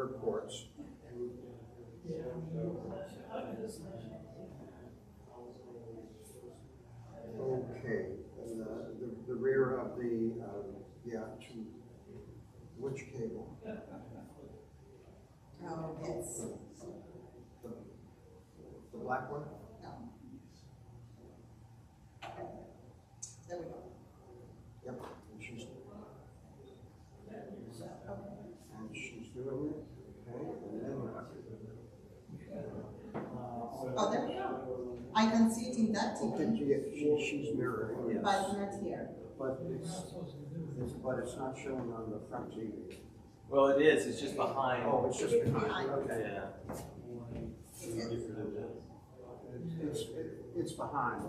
reports. Okay, the rear of the, which cable? Oh, it's, The black one? no. There we go. Yep, and she's doing it, okay, and then Oh, there we go. I can see it in that TV, she's mirroring, yes. but not here. But it's not showing on the front TV. Well, it is. It's just behind. Oh, it's just behind, okay. Yeah. It's behind.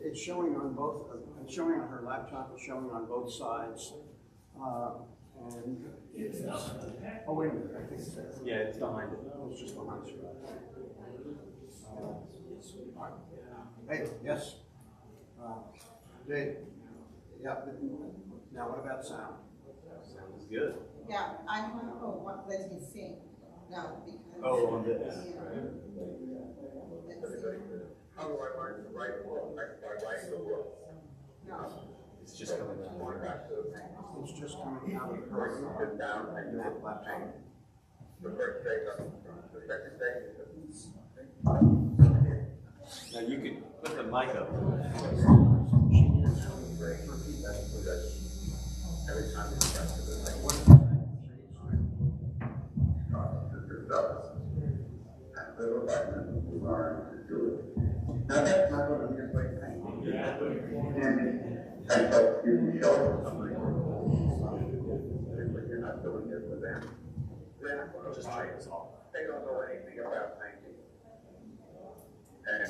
It's showing on both, it's showing on her laptop, it's showing on both sides. And it's, oh wait a minute, I think it's there. Yeah, it's behind it. It's just behind you. Hey, yes. Dave. Yeah, now what about sound? Sound is good. Yeah, I don't know what let me see. No, because. Oh, on this. Yeah. Let's see. How do I learn to write a book? By writing a book. No. It's just coming out. It's just coming out of her Sit down and that laptop. the first thing, the second thing is Now you could put the mic up. repeat that because every time you press it, it's like one yourself. And little by little you learn to do it. Now that's not going to be a great thing. And so you show somebody, but you're not doing it for them. They're not going to Just train us all. They don't know anything about thinking. And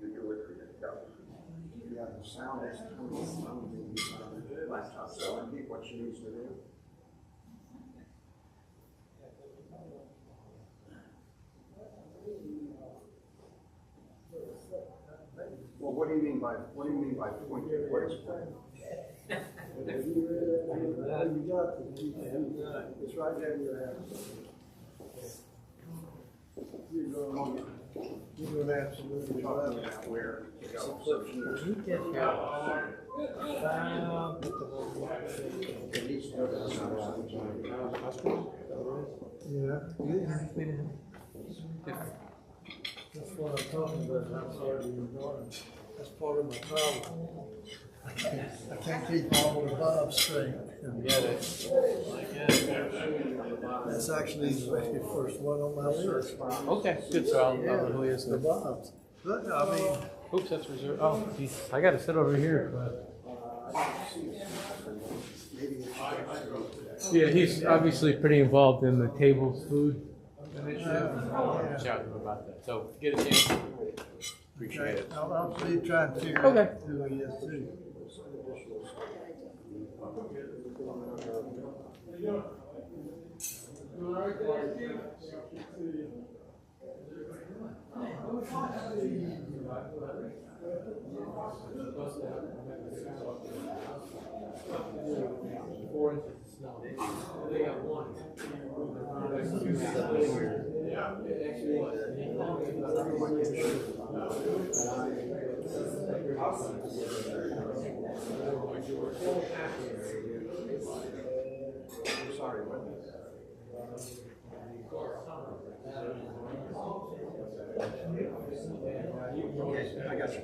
you do it for yourself. Yeah, the sound is coming from the laptop, so repeat what she needs to do. Well, what do you mean by pointing? What is pointing? You got it. It's right there in your hand. You're going absolutely talking about where to go. That's what I'm talking about, I'm sorry you're ignoring. That's part of my problem. I can't keep all the Bobs straight. Get it. That's actually the very first one on my list. Okay, good. So I'll know who he is. The Bobs. But, I mean, Oops, that's reserved. Oh, geez. I got to sit over here. Yeah, he's obviously pretty involved in the tables food initiative. I'll chat with him about that. So get a chance. Appreciate it. I'll be trying to figure Okay. out who he is too. I'm sorry, what? Okay, I got you.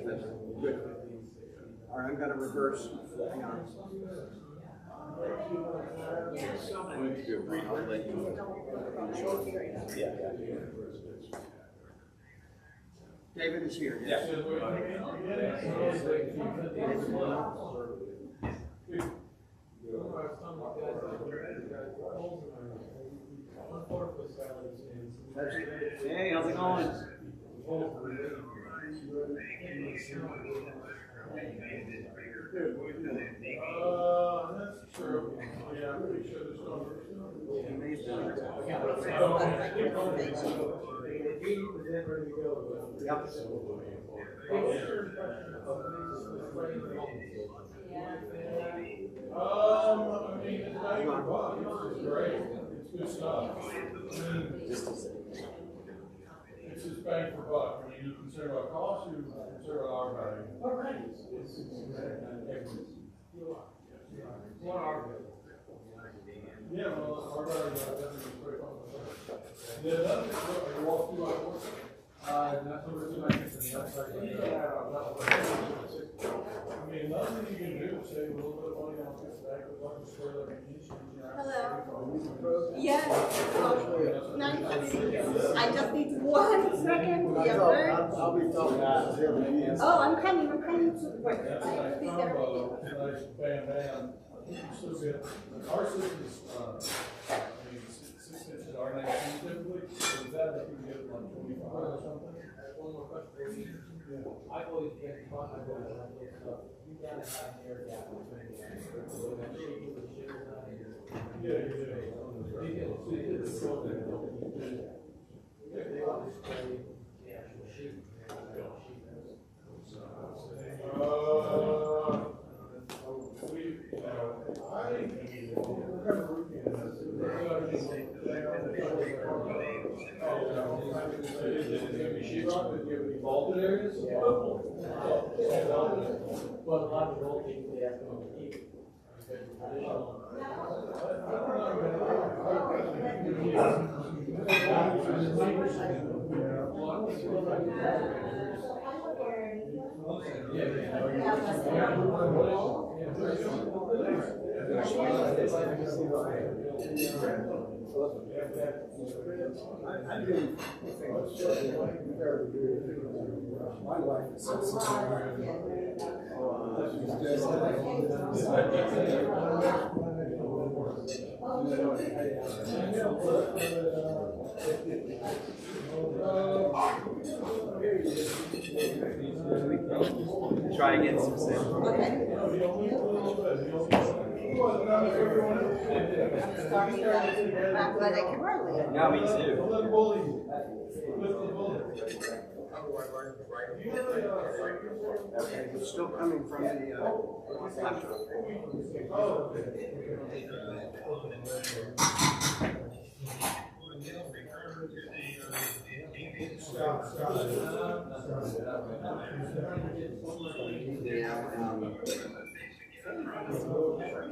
Good. All right, I'm going to reverse. Hang on. David is here. Yes. Hey, how's it going? That's true. Yeah, we should have started. Yep. buck, it's great, it's good stuff. It's just bang for buck, when you consider what cost, you consider our value. All right. Yeah, well, our value, definitely pretty fun. Yeah, that's it, you walk through our work. Not so much like it's the outside. I mean, nothing you can do, save a little bit of money on this back, but not to square that insurance. Hello. Yes. Nice to see you. I just need 1 second. Yeah, I'll be talking to him. oh, I'm coming to work. That's a nice combo, nice bam bam. You still get, our system's, I mean, 6 inches are 19 typically, so with that, you can get it like 25 or something. One more question for you. I've always been taught to go to that stuff. You gotta have air gap between Yeah, you do. Vaulted areas? But a lot of the old things they have to keep. My wife is so Try again some soon. Okay. I'm glad I can run. Yeah, me too. It's still coming from the laptop.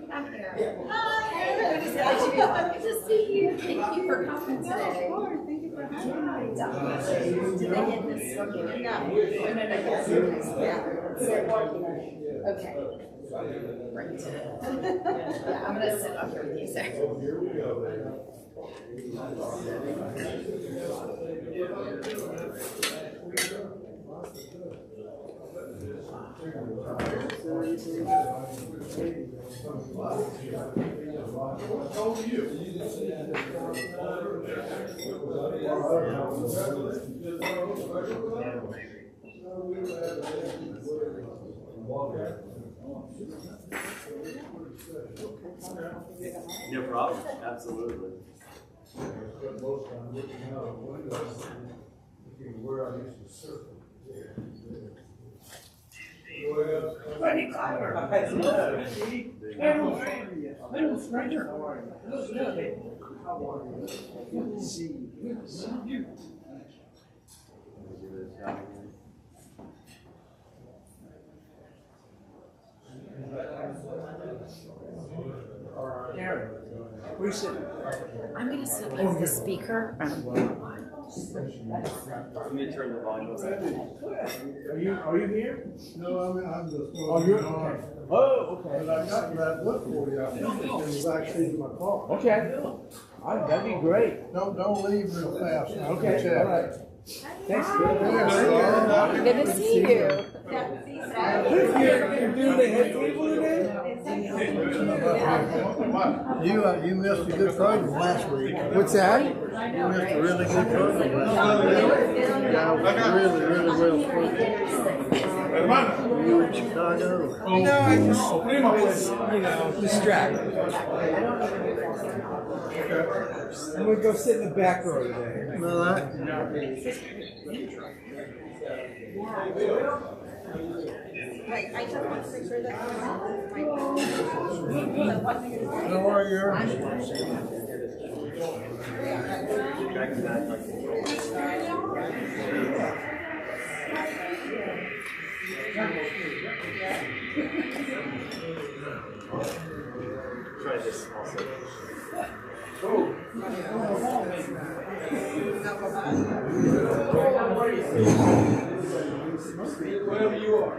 I'm here. Hi. Good to see you. Thank you for coming today. Thank you for having me. Did they get this? No. Yeah. Okay. Great. Yeah, I'm gonna sit up here with you, sir. No problem, absolutely. Where I used to surf. Where you sitting? I'm gonna sit with the speaker. Let me turn the volume up. Are you here? No, I'm just. Oh, you're okay. Oh, okay. But I got that look for you. It was actually in my car. Okay. That'd be great. Don't leave real fast. Okay, all right. Thanks. Good to see you. You're doing the head table today? You missed a good program last week. What's that? You missed a really good program last week. Yeah, really well. You in Chicago? No, I was, distracted. I'm gonna go sit in the back row today. Well, I just want to make sure that my How are you? Try this also. Wherever you are.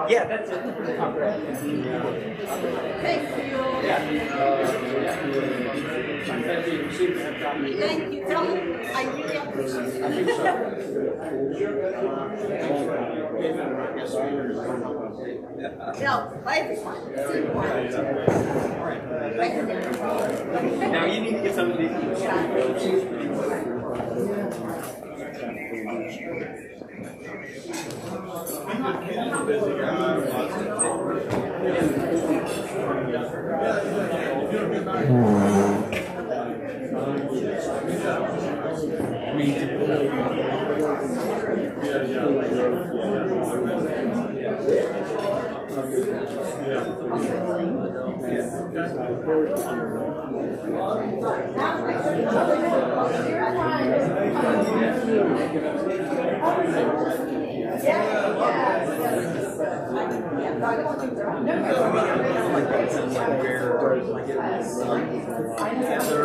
Yeah, that's it. Thank you. Thank you. Tell me, I really appreciate it. No, everyone. Now you need to get some of these.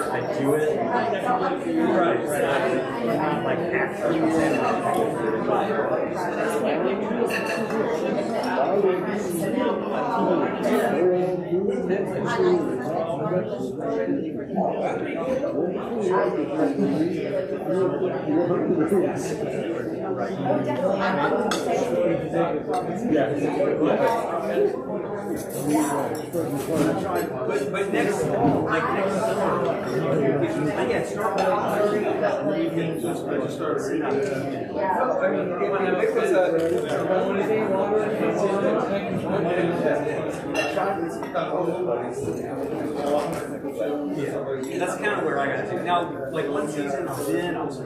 I do it. Right. Like actually. But next summer, yeah, start that's kind of where I got to. Now, like one season, then I was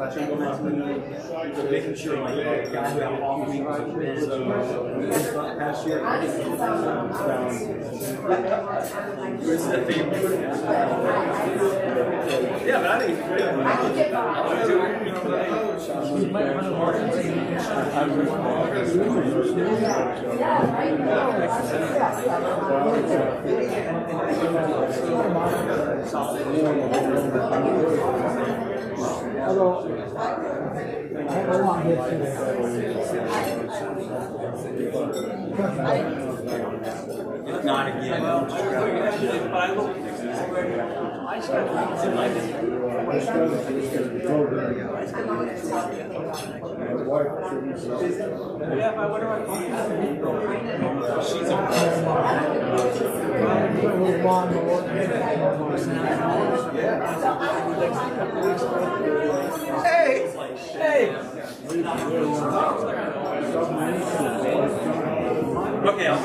making sure like guys got off me was a bench. Past year, I didn't yeah, but I think it's great. If not again, okay,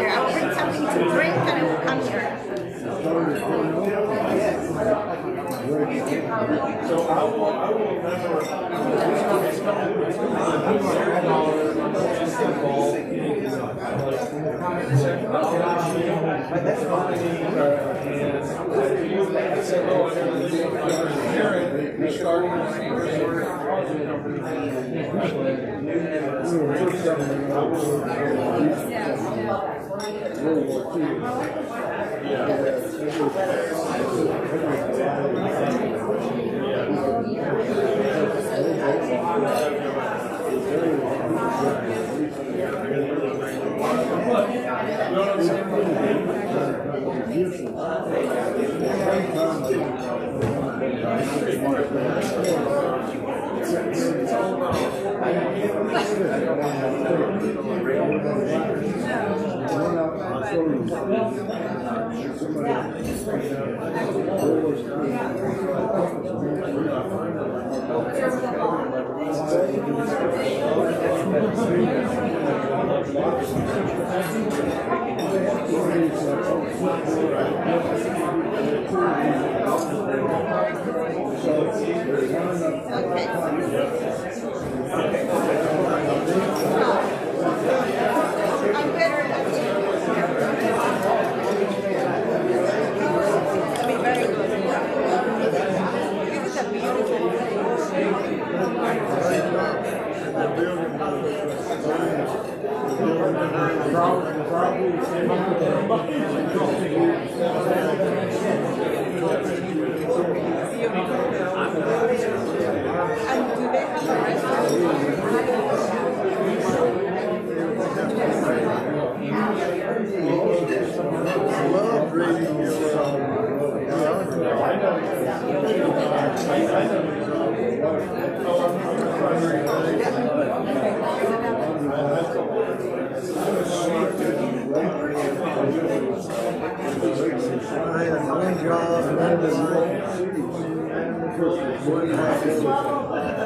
I'll bring something to drink and I will come here.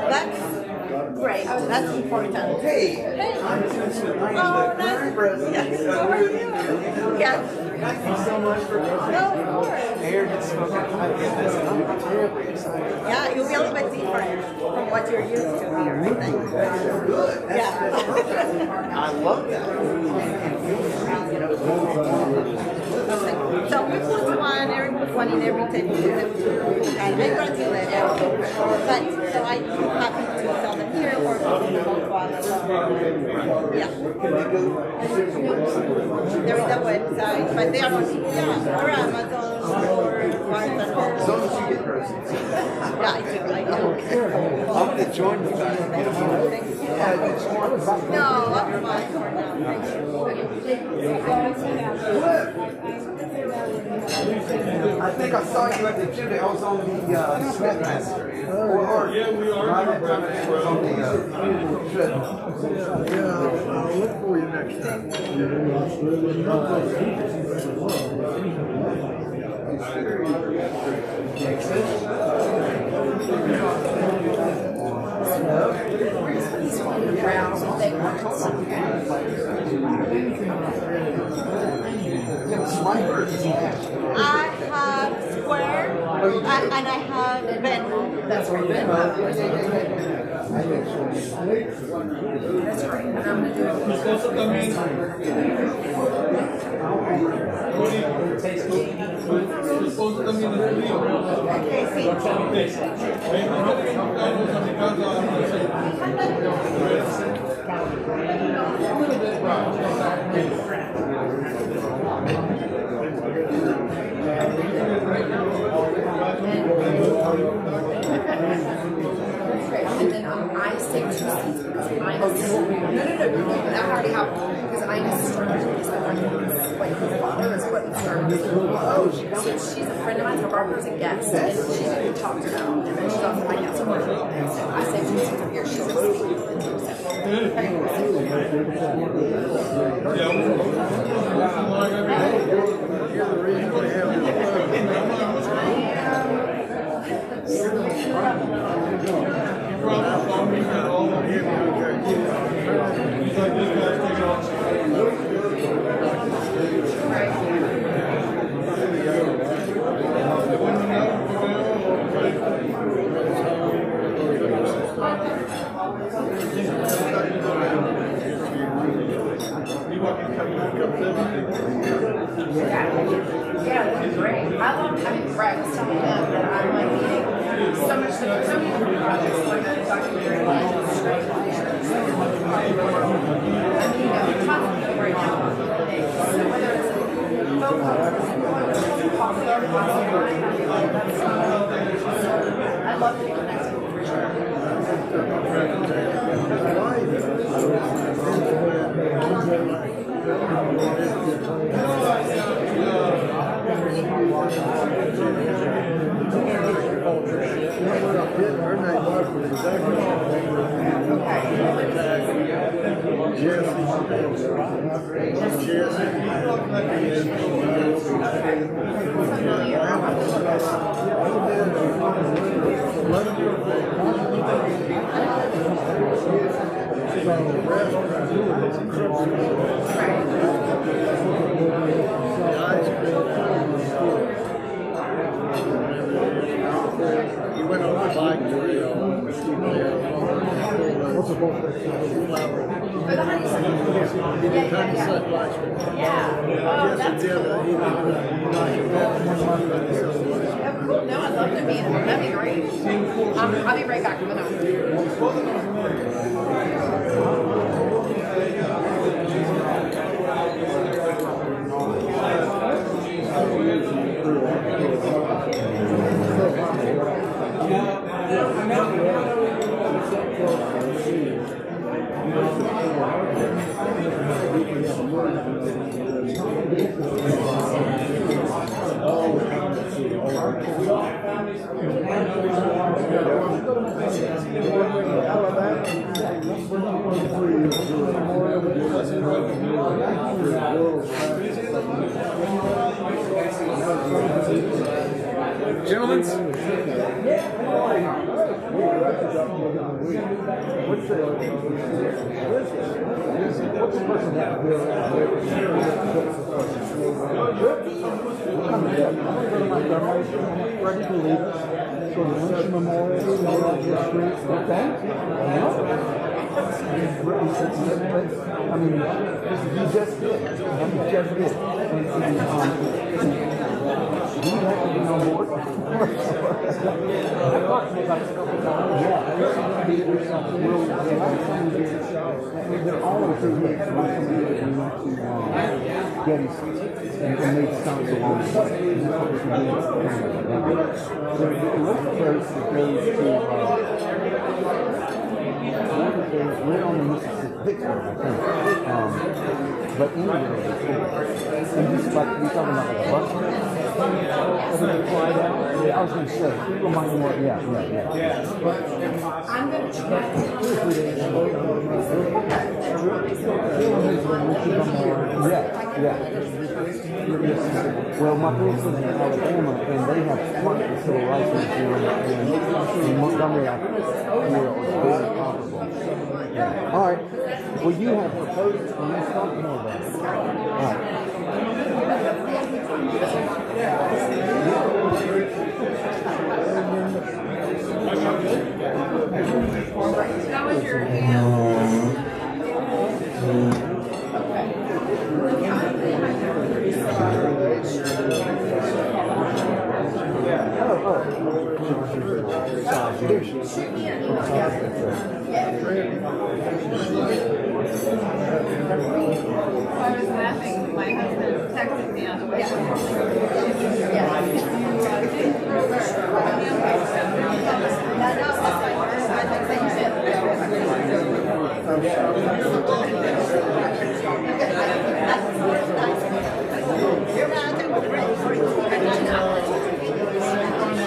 That's great. That's important. Hey. Hey. Oh, nice. Yes. How are you? Yes. Thank you so much for coming. No, of course. Aaron has spoken. I'm terribly excited. Yeah, you'll be a little bit different from what you're used to here, I think. Good. Yeah. I love that. So we put one, Eric put one in every table. And I brought you later. But so I'm happy to sell them here or put them on one. Yeah. They're in the website, but they are on or Amazon or Barnes and Noble. As long as you get proceeds. Yeah, I do. I'm going to join you guys. No, I'm fine for now. I think I saw you at the gym. I was on the Smith Master. Yeah, we are. Right at the time I was on the treadmill. Yeah, I'll look for you next time. No. So they weren't. I have square and I have Venmo. That's right. That's right. And I'm gonna do and then I saved 2 seats because Ines. No. That already happened because Ines started this like his father is what started. Oh, so she's a friend of mine. So Barbara's a guest, and she's been talked about, and then she's also my guest. So I saved 2 seats over here. She's going to Yeah, that's great. I mean, Brett was telling them that I'm like meeting so many different projects, like I'm talking to your clients, straight I mean, I'm talking to them right now. So whether it's phone calls, talking to everybody online, I mean, that's I love to be connected for sure. You went on the bike trail. What's the boat? For the honeysuckle. Yeah. Oh, that's cool. No, I'd love to be there. That'd be great. I'll be right back. I'm Gentlemen, what's the person that ready to leave us for the Lynch Memorial Thank you. I mean, you just did. You just did. Do you have to be on board? I've talked to you about this a couple of times. Yeah. They're always doing it when somebody that we want to get and make sounds along the way. And that's what we can do. There's a place that goes to we're on the Mississippi, Vicksburg, I think. But anyway, and just like you're talking about like a bus fly down. Yeah, I was going to say, remind me more. Yeah. But I'm going to try. 2 or 3 days ago. Well, my folks live in Alabama, and they have quite a civil rights issue, and in Montgomery, I hear it was very comparable. All right. Well, you have proposed and you talk more about it. All right. How was your hand? I was laughing. My husband texted me on the way home.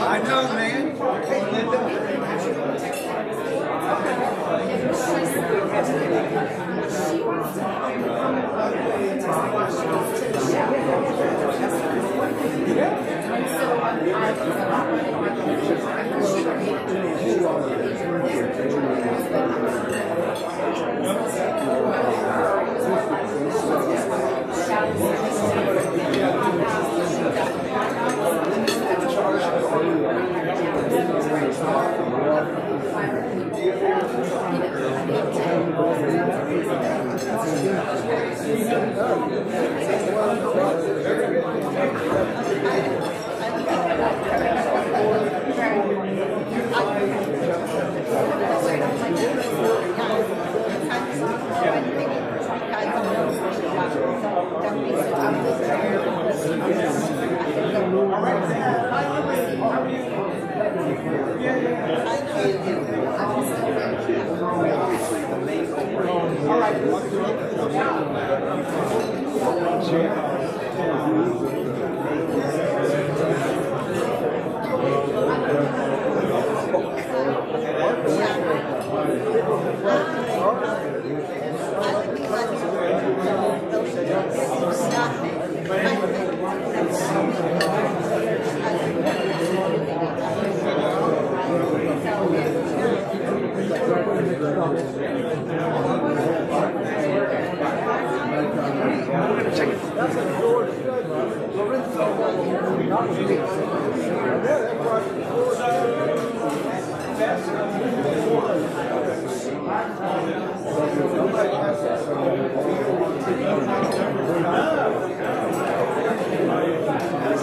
I know, man. Hey, Linda.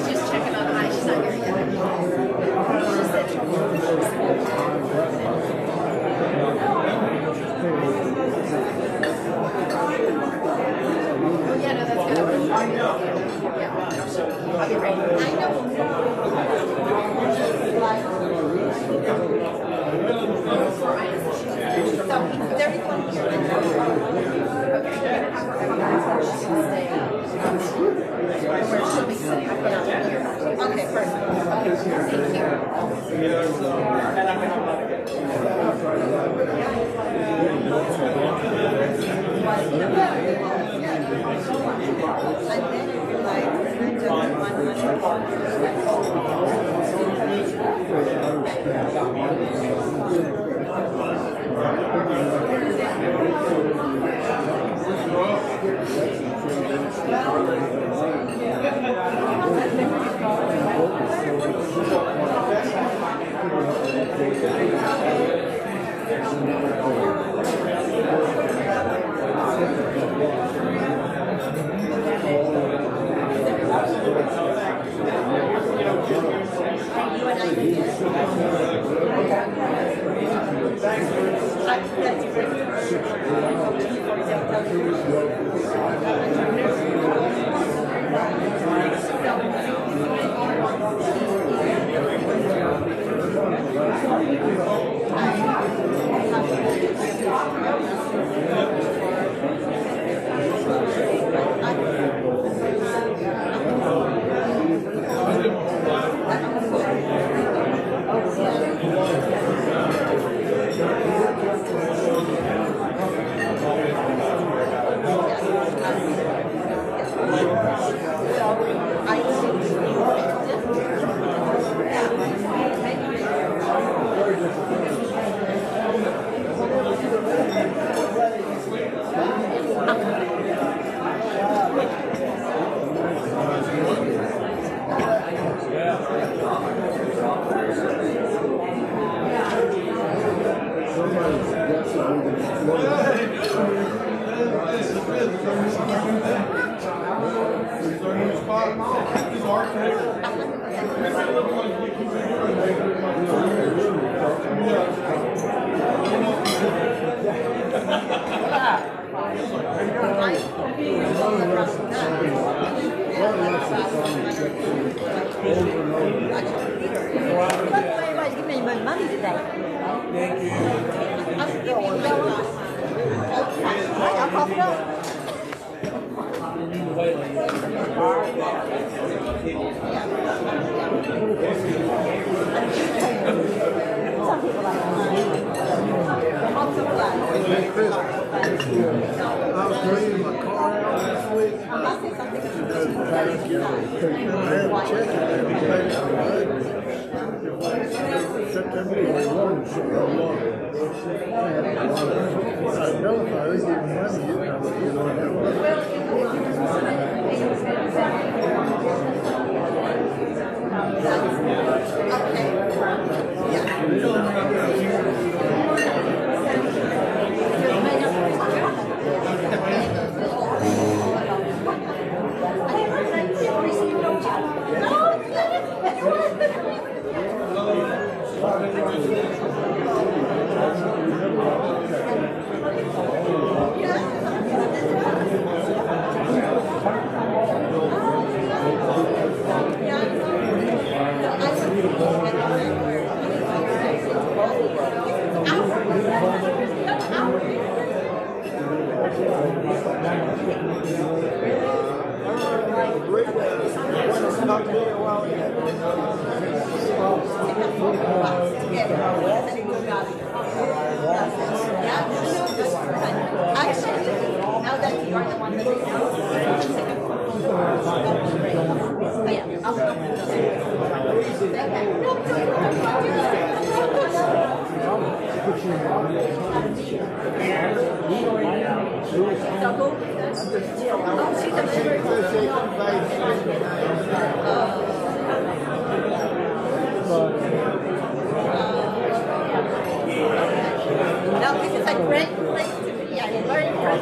Just checking on the she's not here yet. She said oh yeah, no, that's good. I'll be ready. Okay, perfect. Everybody's giving me my money today. Thank you. I'll cough it up. Some people like I was cleaning my car out last week. I had to check it. September, we won, so I won. I know if I was giving money, you No, this is a great place to be. I learned from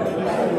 Thank you.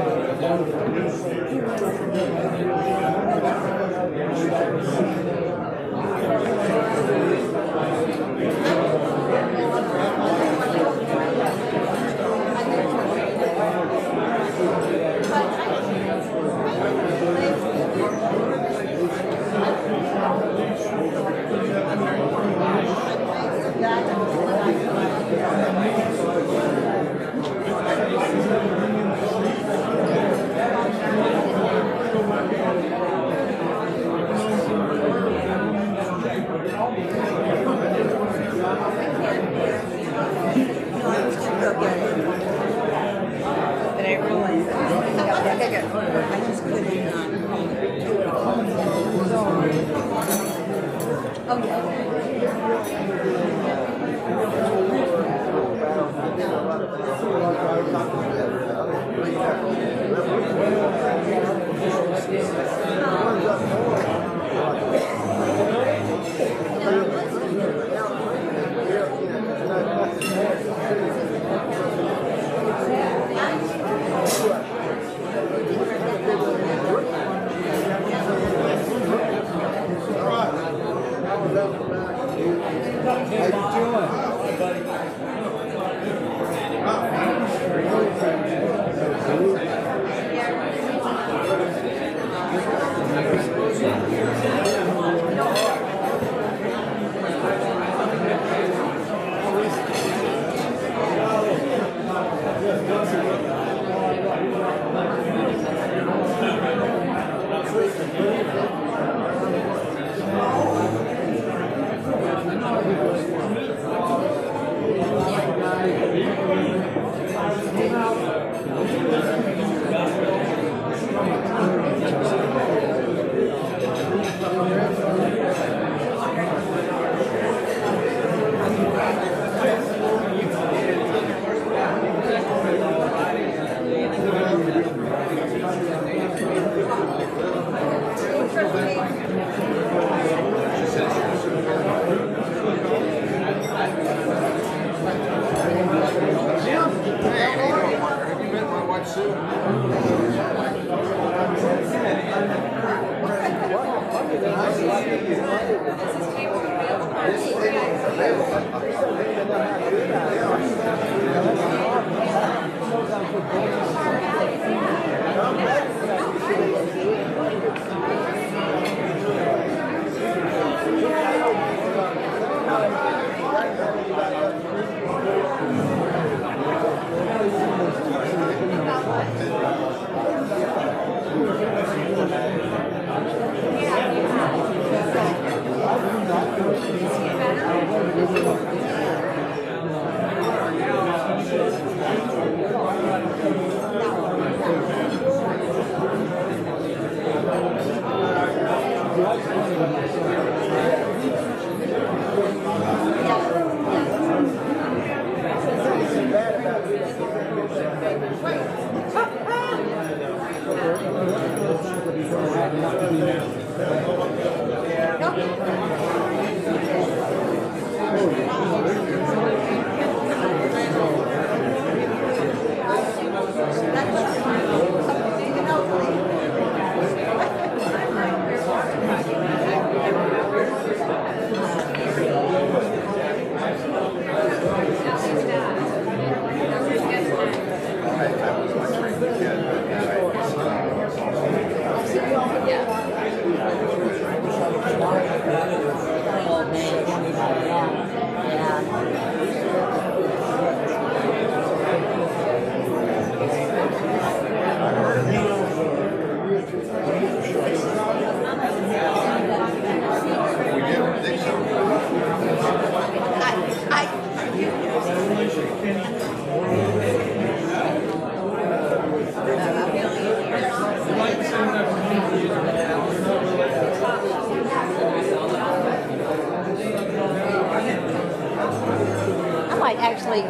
I might actually.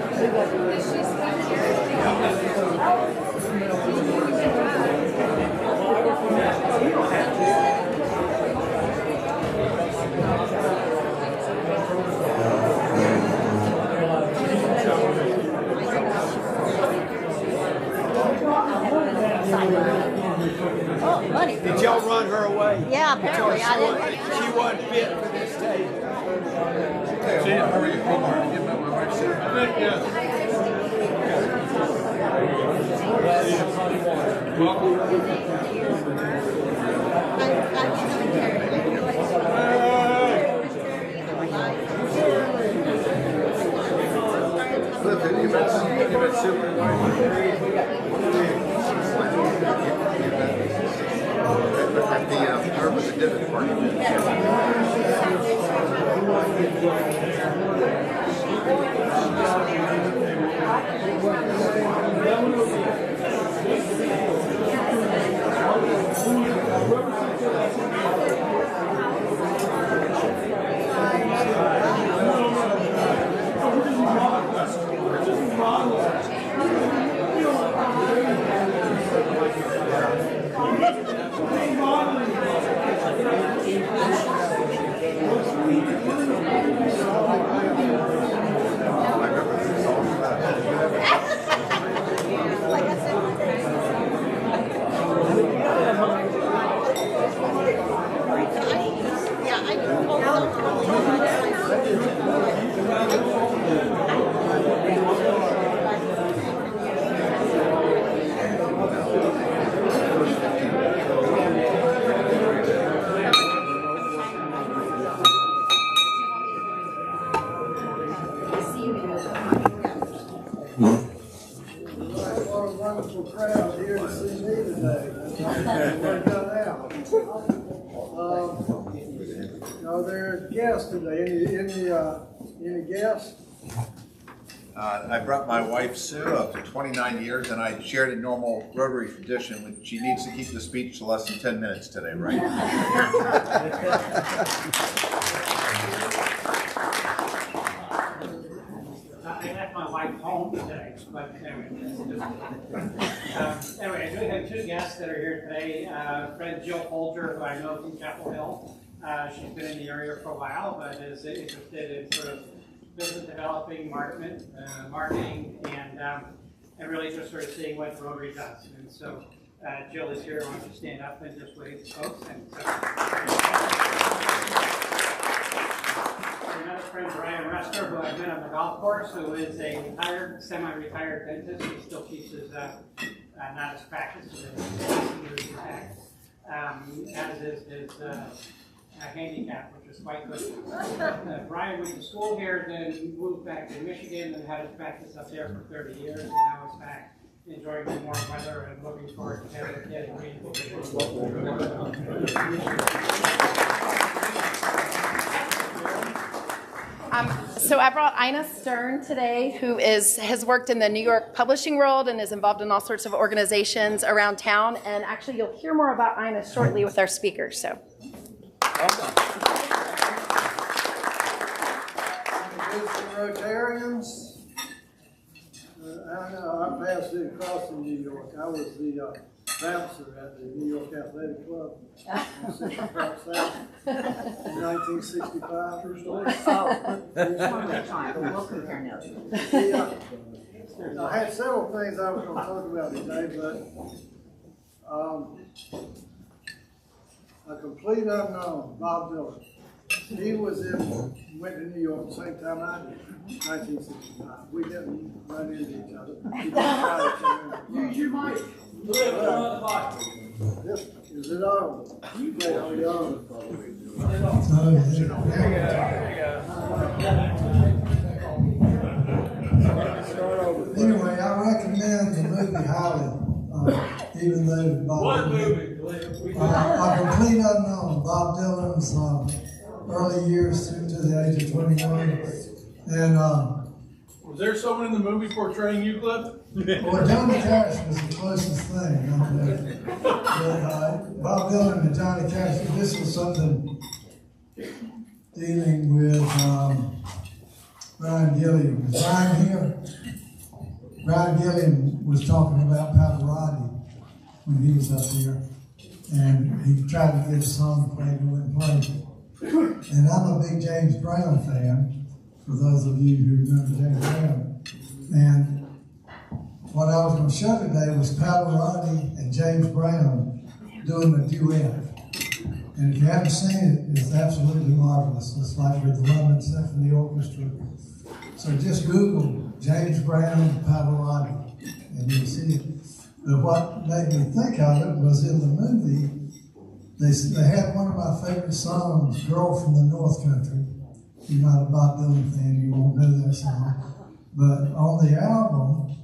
Sign Did y'all run her away? Yeah, apparently I didn't. She wasn't fit for this table. Jan, how are you? Hold on, get my wife. I think, At the Urban Exhibit Party. Wonderful crowd here to see me today. Are there guests today? Any guests? I brought my wife Sue up to 29 years, and I shared a normal Rotary tradition. When she needs to keep the speech to less than 10 minutes today, right? I left my wife home today, but anyway. Anyway, I do have two guests that are here today. Friend Jill Folger, who I know from Chapel Hill. She's been in the area for a while, but is interested in sort of business developing, marketing, and really just sort of seeing what Rotary does. And so Jill is here. Why don't you stand up and just wave to folks? And another friend, Brian Rester, who I've met on the golf course, who is a retired, semi-retired dentist. He still keeps his not his practice, but his back, as is his handicap, which is quite good. Brian went to school here, then moved back to Michigan and had his practice up there for 30 years, and now is back enjoying the warm weather and looking forward to getting ready. So I brought Ina Stern today, who has worked in the New York publishing world and is involved in all sorts of organizations around town. And actually, you'll hear more about Ina shortly with our speakers. So. Rotarians. I know I passed it across in New York. I was the bouncer at the New York Athletic Club on 65 South in 1965. True story. We'll compare notes. I had several things I was going to talk about today, but a complete unknown, Bob Dylan. He went to New York the same time I did, 1965. We didn't run into each other. Use your mic. Is it on? Anyway, I recommend the movie highly, even though Bob. What movie? A Complete Unknown, Bob Dylan's early years to the age of 21. And was there someone in the movie portraying you, Cliff? well, Johnny Cash was the closest thing. But Bob Dylan and Johnny Cash, this was something dealing with Brian Gilliam. Is Brian here? Brian Gilliam was talking about Pavarotti when he was up here. And he tried to get a song played and wouldn't play it. And I'm a big James Brown fan, for those of you who remember James Brown. And what I was going to show today was Pavarotti and James Brown doing a duet. And if you haven't seen it, it's absolutely marvelous. It's like with the London Symphony Orchestra. So just Google James Brown Pavarotti, and you'll see it. But what made me think of it was in the movie, they had one of my favorite songs, Girl from the North Country. If you're not a Bob Dylan fan, you won't know that song. But on the album,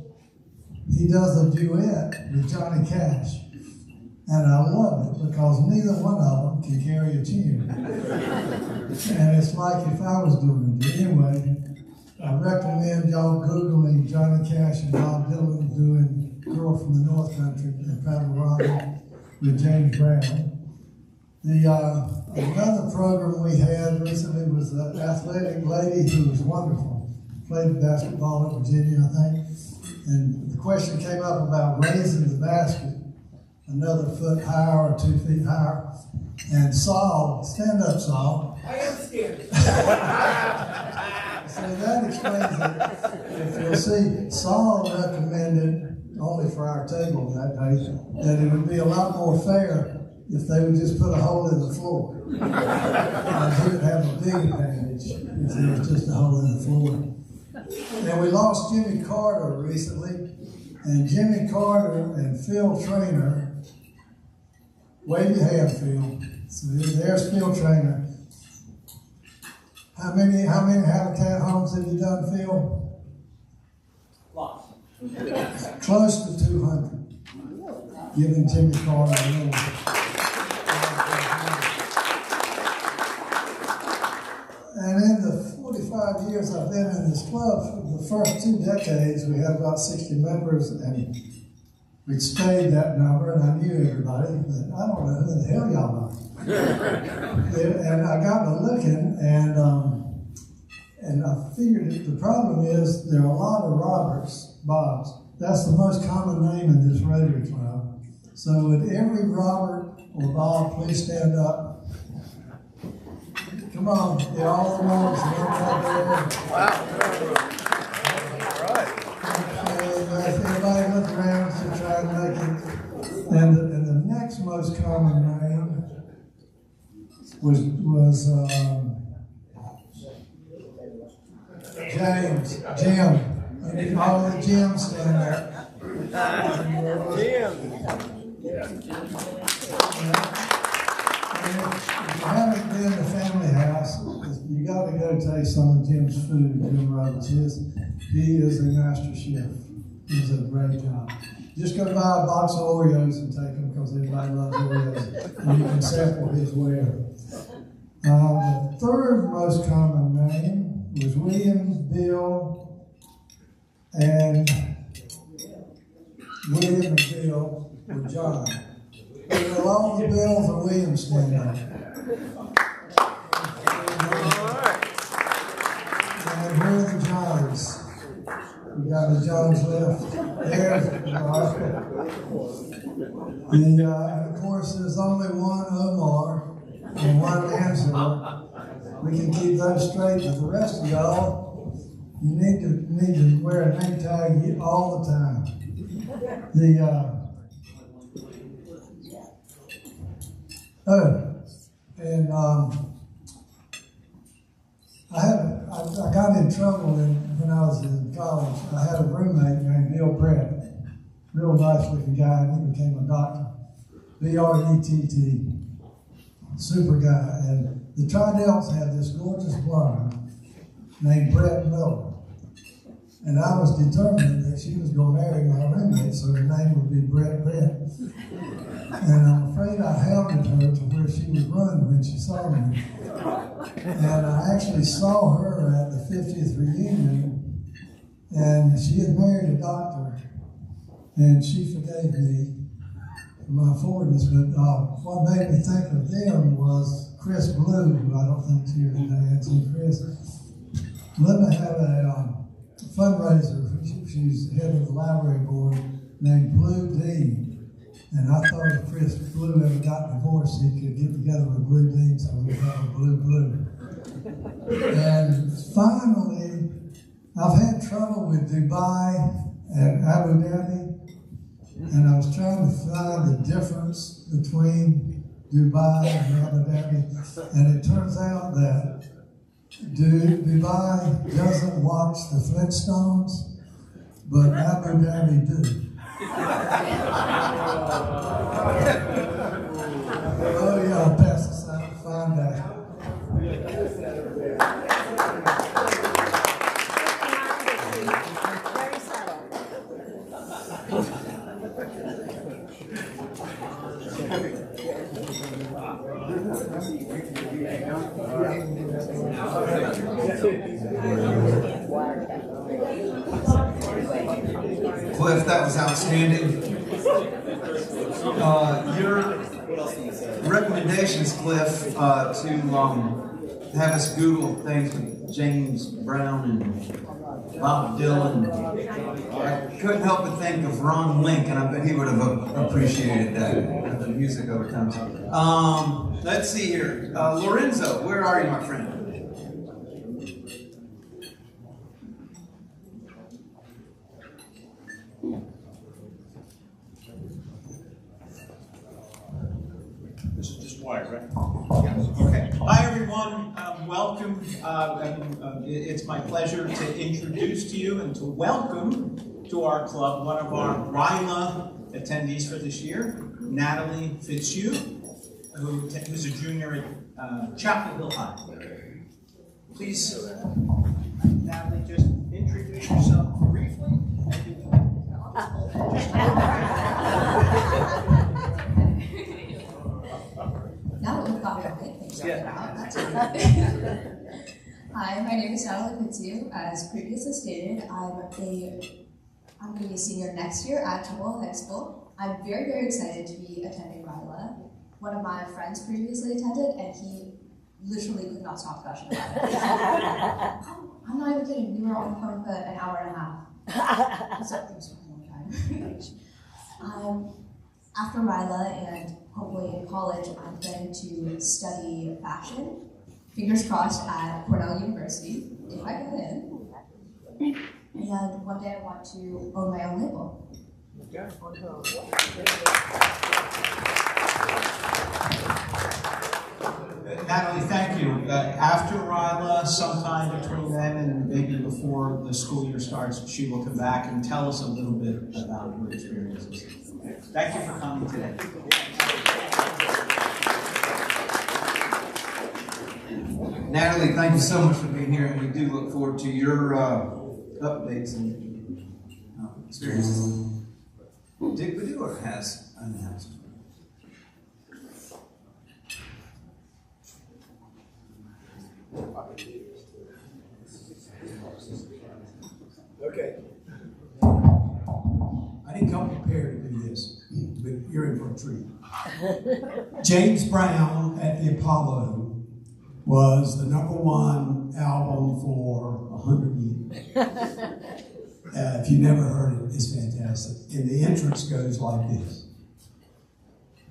he does a duet with Johnny Cash. And I love it because neither one of them can carry a tune. And it's like if I was doing it. Anyway, I recommend y'all Googling Johnny Cash and Bob Dylan doing Girl from the North Country and Pavarotti with James Brown. Another program we had recently was an athletic lady who was wonderful. Played basketball at Virginia, I think. And the question came up about raising the basket another foot higher or 2 feet higher. And Saul, stand up, Saul. I am scared. So that explains it. If you'll see, Saul recommended, only for our table that day, that it would be a lot more fair if they would just put a hole in the floor. And he would have a big advantage if there was just a hole in the floor. And we lost Jimmy Carter recently, and Jimmy Carter and Phil Traynor, wave your hand, Phil. So there's Phil Traynor. How many Habitat homes have you done, Phil? Lots. Close to 200. Giving Jimmy Carter a little. And in the 45 years I've been in this club, for the first 2 decades, we had about 60 members, and we stayed that number, and I knew everybody, but I don't know who the hell y'all are. And I got to looking, and I figured that the problem is there are a lot of Roberts, Bobs. That's the most common name in this Rotary Club. So would every Robert or Bob please stand up? Come on, they're all the ones out there. Wow. All right. Everybody look around to try and make it. And the next most common name was James, Jim. You need all the Jims stand up. Jim. If you haven't been to Family House, you got to go taste some of Jim's food. Jim Roberts, he is a master chef. He does a great job. Just go buy a box of Oreos and take them because everybody loves Oreos, and you can sample his ware. The third most common name was William, Bill, and William and Bill were John. Will all the Bills and Williams stand up? And where are the Johns? We got the Johns left. There's and of course, there's only one Omar and one Angela. We can keep those straight, but the rest of y'all, you need to wear a name tag all the time. I got in trouble when I was in college. I had a roommate named Bill Brett, real nice looking guy, and he became a doctor. B-R-E-T-T, super guy. And the Tridells had this gorgeous blonde named Brett Miller. And I was determined that she was going to marry my roommate, so her name would be Brett Brett. And I'm afraid I hounded her to where she would run when she saw me. And I actually saw her at the 50th reunion, and she had married a doctor, and she forgave me for my forwardness. But what made me think of them was Chris Blue, who I don't think's here today. I'd seen Chris. Linda had a fundraiser. She's head of the library board, named Blue Dean. And I thought if Chris Blue ever got divorced, he could get together with Blue Dean, so we'd have a Blue. And finally, I've had trouble with Dubai and Abu Dhabi, and I was trying to find the difference between Dubai and Abu Dhabi, and it turns out that Dubai doesn't watch the Flintstones, but Abu Dhabi do. Oh yeah, I'll pass this out and find out. Very subtle. Cliff, that was outstanding. Your recommendations, Cliff, to have us Google things with James Brown and Bob Dylan. I couldn't help but think of Ron Link, and I bet he would have appreciated that. The music overcomes. Let's see here. Lorenzo, where are you, my friend? This is just wire, right? Yes. Okay. Hi, everyone. Welcome. It's my pleasure to introduce to you and to welcome to our club one of our RILA attendees for this year, Natalie Fitzhugh, who's a junior at Chapel Hill High. Please, Natalie, just introduce yourself briefly. Now that we've got our big things sorted out, that's Hi, my name is Natalie Fitzhugh. As previously stated, I'm going to be a senior next year at Chapel Hill High School. I'm very, very excited to be attending RILA. One of my friends previously attended, and he literally could not stop gushing about it. I'm not even kidding. We were on the phone for an hour and a half. So it was a long time. After RILA and hopefully in college, I'm planning to study fashion. Fingers crossed at Cornell University, if I get in. And one day I want to own my own label. Natalie, thank you. After RILA, sometime between then and maybe before the school year starts, she will come back and tell us a little bit about her experiences. Thank you for coming today. Natalie, thank you so much for being here, and we do look forward to your updates and experiences. Dick Badua has an announcement. Okay. I didn't come prepared to do this, but you're in for a treat. James Brown at the Apollo was the #1 album for 100 years. If you never heard it, it's fantastic. And the entrance goes like this.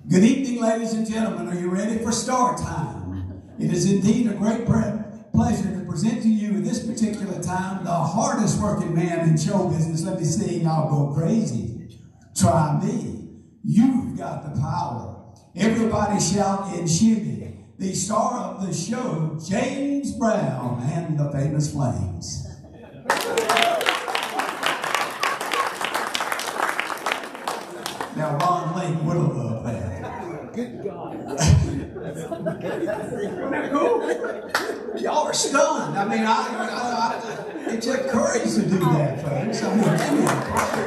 Good evening, ladies and gentlemen. Are you ready for star time? It is indeed a great pleasure to present to you at this particular time the hardest working man in show business. Let me sing, I'll go crazy. Try me. You've got the power. Everybody shout and shimmy. The star of the show, James Brown and the Famous Flames. Now, Ron Link would have loved that. Good God. Isn't that cool? Y'all are stunned. I mean, it took courage to do that, folks. I mean, give me a break.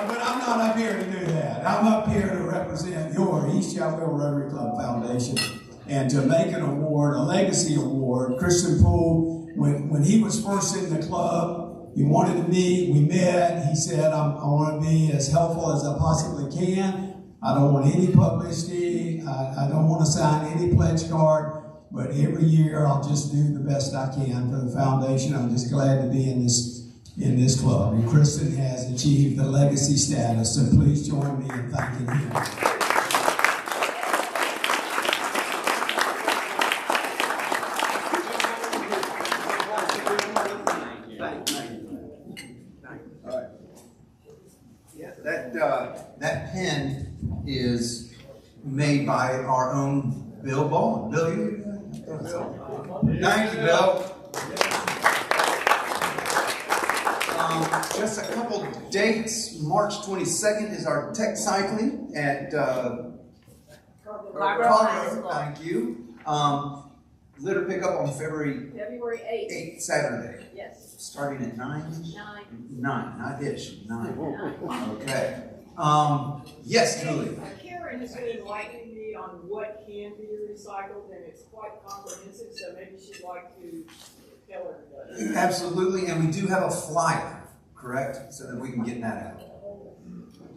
But I'm not up here to do that. I'm up here to represent your East Chapel Rotary Club Foundation and to make an award, a legacy award. Christian Poole, when he was first in the club, he wanted to meet, we met, he said, I want to be as helpful as I possibly can. I don't want any publicity, I don't want to sign any pledge card, but every year I'll just do the best I can for the foundation. I'm just glad to be in this club. And Kristen has achieved the legacy status, so please join me in thanking him. That pen is made by our own Bill Bowen. Bill, you? Thank you, Bill. Just a couple dates. March 22nd is our tech cycling at Carver. Thank you. Litter pickup on February 8th, Saturday. Yes. Starting at 9? 9, not ish. 9. Okay. Yes, Julie. Karen has been enlightening me on what can be recycled, and it's quite comprehensive, so maybe she'd like to tell everybody. Absolutely, and we do have a flyer, correct? So that we can get that out.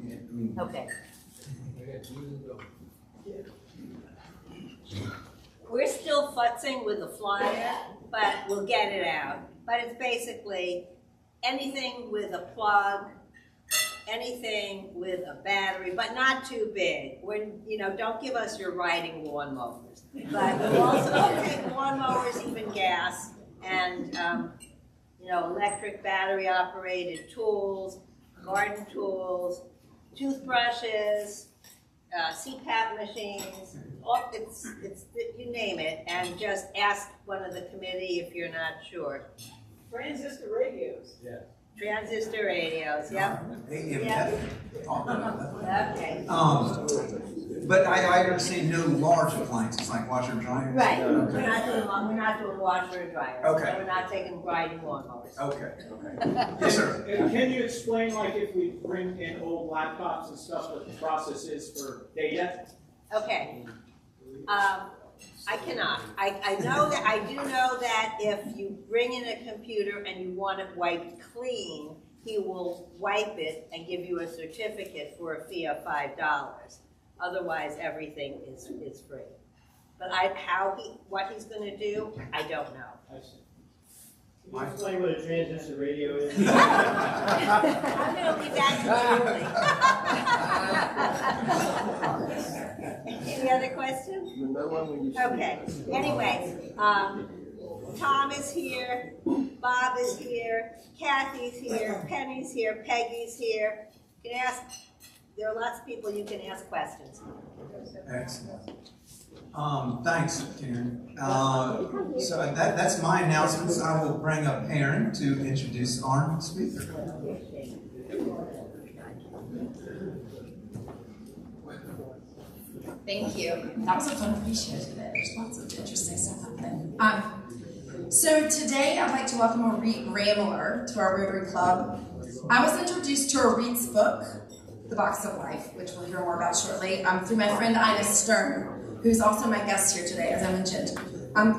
Yeah, Okay. We're still futzing with the flyer, but we'll get it out. But it's basically anything with a plug, anything with a battery, but not too big. When, don't give us your riding lawnmowers. But we'll also take lawnmowers, even gas, and electric battery operated tools, garden tools, toothbrushes, CPAP machines. It's you name it, and just ask one of the committee if you're not sure. Transistor radios. Yeah. Transistor radios, yep. Yep. Okay. But I understand no large appliances like washer and dryer. Right. Okay. We're not doing washer and dryer. Okay. We're not taking riding lawnmowers. Okay. Yes, sir. And can you explain, like, if we bring in old laptops and stuff, what the process is for data? Okay. I cannot. I know that, I do know that if you bring in a computer and you want it wiped clean, he will wipe it and give you a certificate for a fee of $5. Otherwise, everything is free. But what he's going to do, I don't know. Can you explain what a transistor radio is? I'm going to leave that to Julie. Any other questions? Okay. Anyway, Tom is here, Bob is here, Kathy's here, Penny's here, Peggy's here. You can ask. There are lots of people you can ask questions. Excellent. Thanks, Karen. So that's my announcements. I will bring up Aaron to introduce our speaker. Thank you. That was a fun pre-show today. There's lots of interesting stuff happening. So today I'd like to welcome Orit Ramler to our Rotary Club. I was introduced to Orit's book, The Box of Life, which we'll hear more about shortly, through my friend Ina Stern, who's also my guest here today, as I mentioned.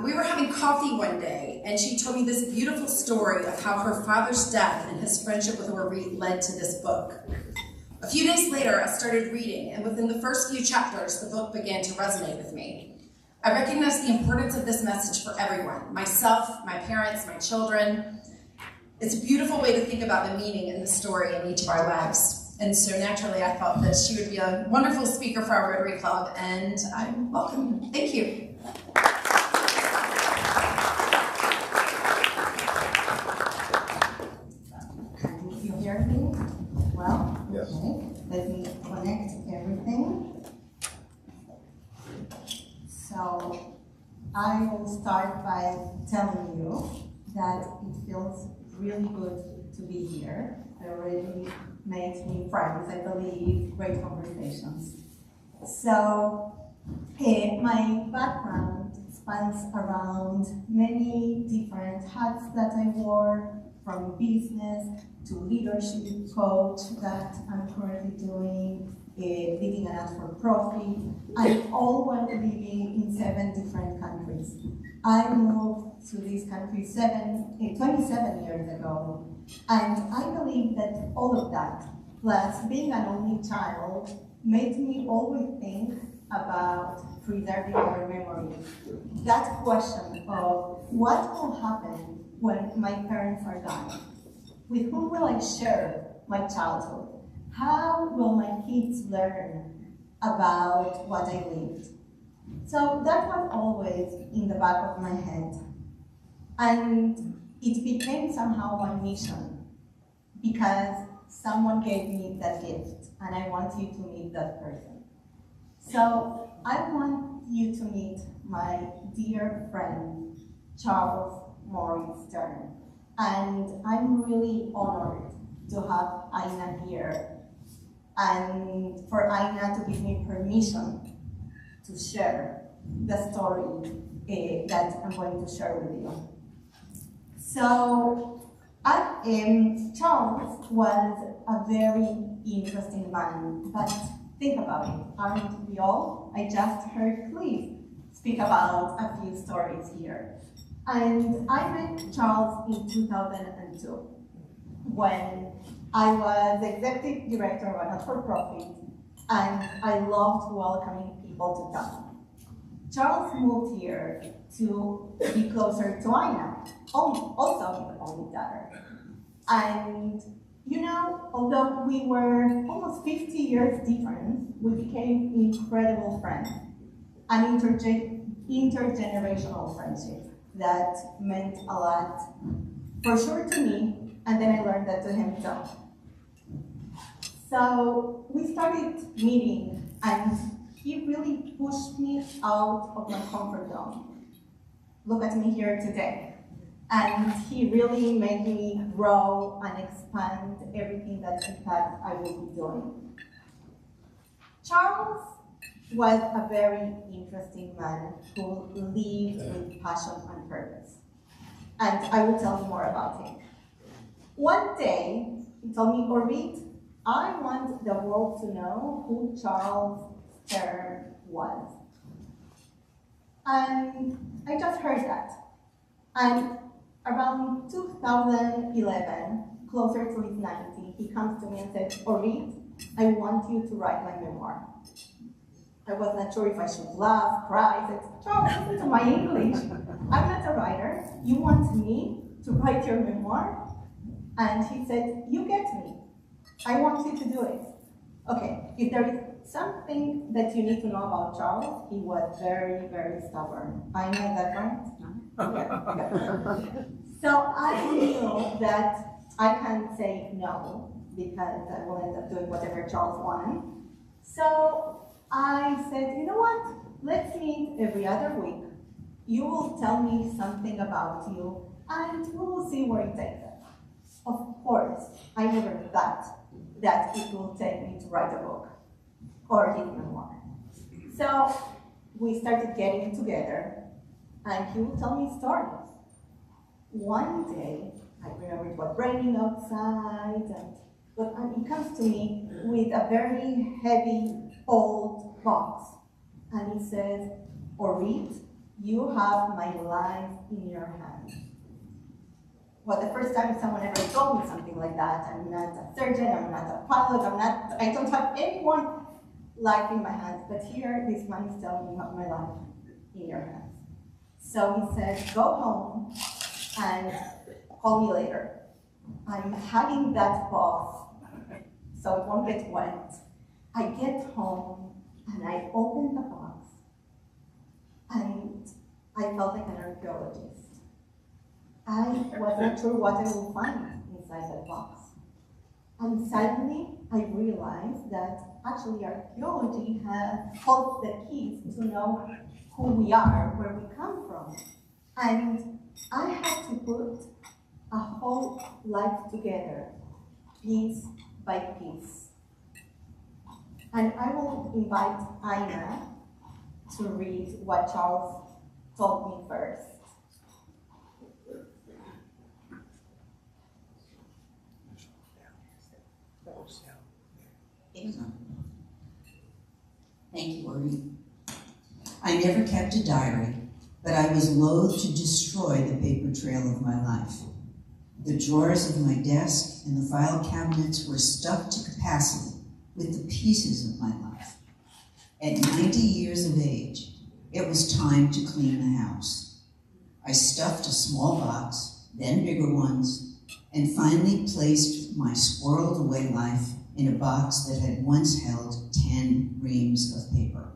We were having coffee one day, and she told me this beautiful story of how her father's death and his friendship with Orit led to this book. A few days later, I started reading, and within the first few chapters, the book began to resonate with me. I recognized the importance of this message for everyone, myself, my parents, my children. It's a beautiful way to think about the meaning in the story in each of our lives. And so naturally, I thought that she would be a wonderful speaker for our Rotary Club, and I welcome her. Thank you. Can you hear me? Well, yes. Okay. Let me connect everything. So I will start by telling you that it feels really good to be here. It already makes me friends, I believe, great conversations. So my background spans around many different hats that I wore, from business to leadership coach that I'm currently doing, leading a not-for-profit, and all while living in 7 different countries. I moved to this country 27 years ago, and I believe that all of that, plus being an only child, made me always think about preserving our memories. That question of what will happen when my parents are gone? With whom will I share my childhood? How will my kids learn about what I lived? So that was always in the back of my head. And it became somehow my mission, because someone gave me that gift, and I want you to meet that person. So I want you to meet my dear friend, Charles Morris Stern. And I'm really honored to have Aina here, and for Aina to give me permission to share the story that I'm going to share with you. So, Charles was a very interesting man, but think about it, aren't we all? I just heard Cliff speak about a few stories here. And I met Charles in 2002 when I was executive director of a not-for-profit, and I loved welcoming people to town. Charles moved here to be closer to Aina, also his only daughter. And you know, although we were almost 50 years different, we became incredible friends, an intergenerational friendship that meant a lot, for sure to me, and then I learned that to him too. So we started meeting, and he really pushed me out of my comfort zone. Look at me here today. And he really made me grow and expand everything that he thought I would be doing. Charles was a very interesting man who lived with passion and purpose. And I will tell you more about him. One day, he told me, Orit, I want the world to know who Charles Stern was. And I just heard that. And around 2011, closer to his 90, he comes to me and said, Orit, I want you to write my memoir. I was not sure if I should laugh, cry. I said, Charles, listen to my English. I'm not a writer. You want me to write your memoir? And he said, you get me. I want you to do it. Okay, if there is something that you need to know about Charles, he was very, very stubborn. I know that, right? Okay. So I knew that I can't say no, because I will end up doing whatever Charles wanted. So I said, you know what? Let's meet every other week. You will tell me something about you, and we will see where it takes us. Of course, I never thought that it will take me to write a book or his memoir. So we started getting together, and he would tell me stories. One day, I remember it was raining outside, and he comes to me with a very heavy, old box. And he says, Orit, you have my life in your hands. Well, the first time someone ever told me something like that, I'm not a surgeon, I'm not a pilot, I don't have anyone life in my hands. But here, this man is telling me you have my life in your hands. So he said, go home and call me later. I'm hugging that box so it won't get wet. I get home and I open the box and I felt like an archaeologist. I was not sure what I would find inside that box. And suddenly I realized that actually archaeology holds the keys to know who we are, where we come from. And I had to put a whole life together, piece by piece. And I will invite Aina to read what Charles told me first. Thank you, Orit. I never kept a diary, but I was loath to destroy the paper trail of my life. The drawers of my desk and the file cabinets were stuffed to capacity with the pieces of my life. At 90 years of age, it was time to clean the house. I stuffed a small box, then bigger ones, and finally placed my squirreled away life in a box that had once held 10 reams of paper.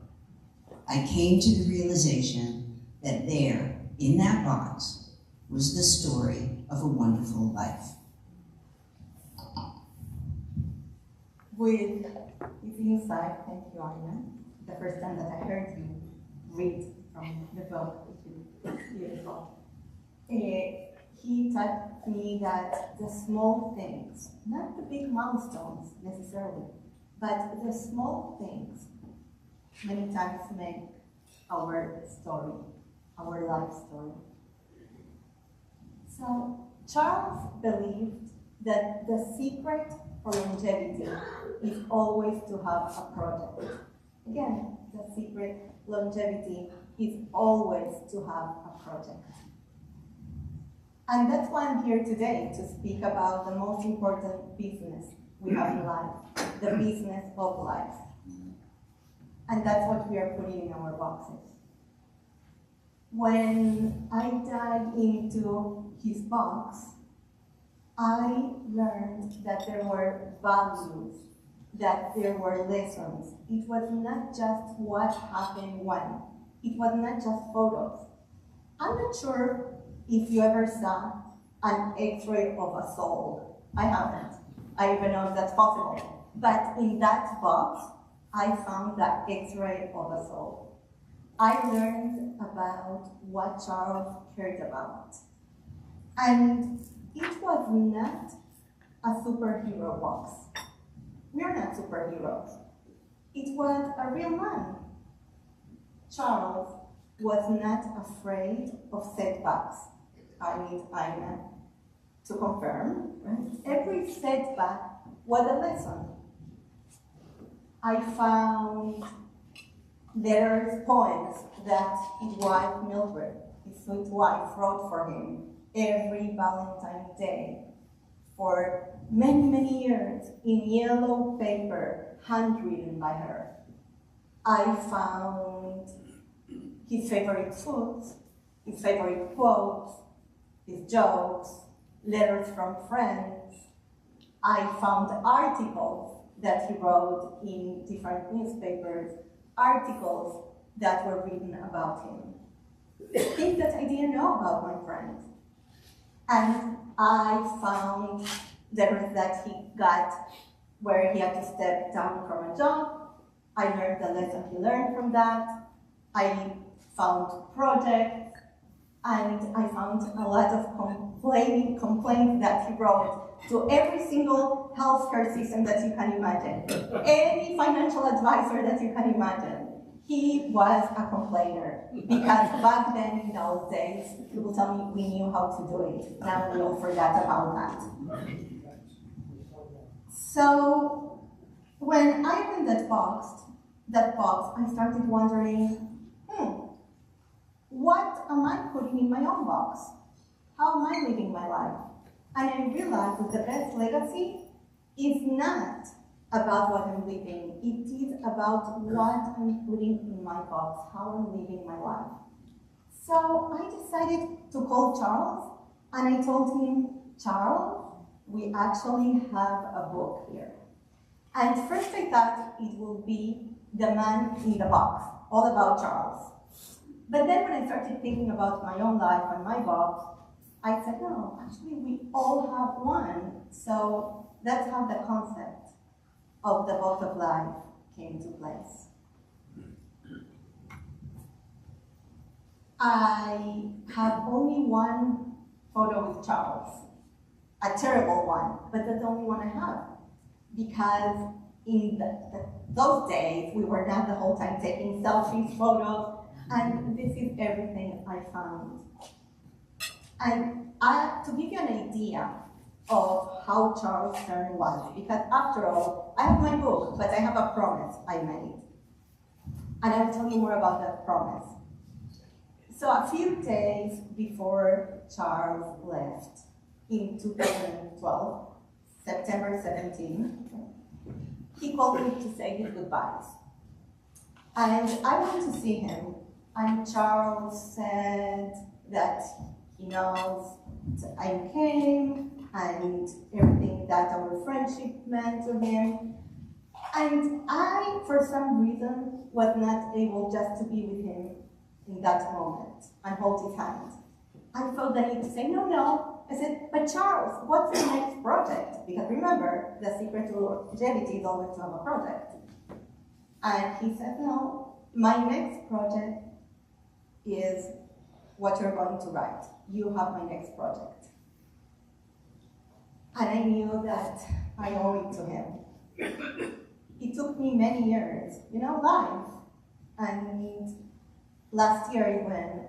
I came to the realization that there, in that box, was the story of a wonderful life. with his insight. Thank you, Anna. The first time that I heard you read from the book, which is beautiful. He taught me that the small things, not the big milestones necessarily, but the small things many times make our story, our life story. So Charles believed that the secret for longevity is always to have a project. Again, the secret longevity is always to have a project. And that's why I'm here today, to speak about the most important business we have in life, the business of life. And that's what we are putting in our boxes. When I dug into his box, I learned that there were values, that there were lessons. It was not just what happened when. It was not just photos. I'm not sure if you ever saw an X-ray of a soul. I haven't. I don't even know if that's possible. But in that box, I found that X-ray of a soul. I learned about what Charles cared about. And it was not a superhero box. We are not superheroes. It was a real man. Charles was not afraid of setbacks. I need Aina to confirm, right? Every setback was a lesson. I found letters, poems that his wife Mildred, his sweet wife, wrote for him every Valentine's Day for many, many years in yellow paper, handwritten by her. I found his favorite foods, his favorite quotes, his jokes, letters from friends. I found articles that he wrote in different newspapers, articles that were written about him. Things that I didn't know about my friend. And I found letters that he got where he had to step down from a job. I learned the lesson he learned from that. I found projects, and I found a lot of complaints that he wrote to every single healthcare system that you can imagine, any financial advisor that you can imagine. He was a complainer, because back then in those days, people tell me we knew how to do it. Now we all forgot about that. So when I opened that box, I started wondering, what am I putting in my own box? How am I living my life? And I realized that the best legacy is not about what I'm living. It is about what I'm putting in my box, how I'm living my life. So I decided to call Charles, and I told him, Charles, we actually have a book here. And first I thought it would be The Man in the Box, all about Charles. But then when I started thinking about my own life and my box, I said, no, actually we all have one. So that's how the concept of the box of life came to place. I have only one photo with Charles, a terrible one, but that's the only one I have. Because in those days, we were not the whole time taking selfies, photos, and this is everything I found. And to give you an idea of how Charles' turn was, because after all, I have my book, but I have a promise I made. And I will tell you more about that promise. So a few days before Charles left in 2012, September 17, he called me to say his goodbyes. And I went to see him, and Charles said that he knows I came and everything that our friendship meant to him. And I, for some reason, was not able just to be with him in that moment and hold his hand. I felt the need to say, no, I said, but Charles, what's your next project? Because remember, the secret to longevity is always to have a project. And he said, no, my next project is what you're going to write. You have my next project. And I knew that I owe it to him. It took me many years, life. And last year when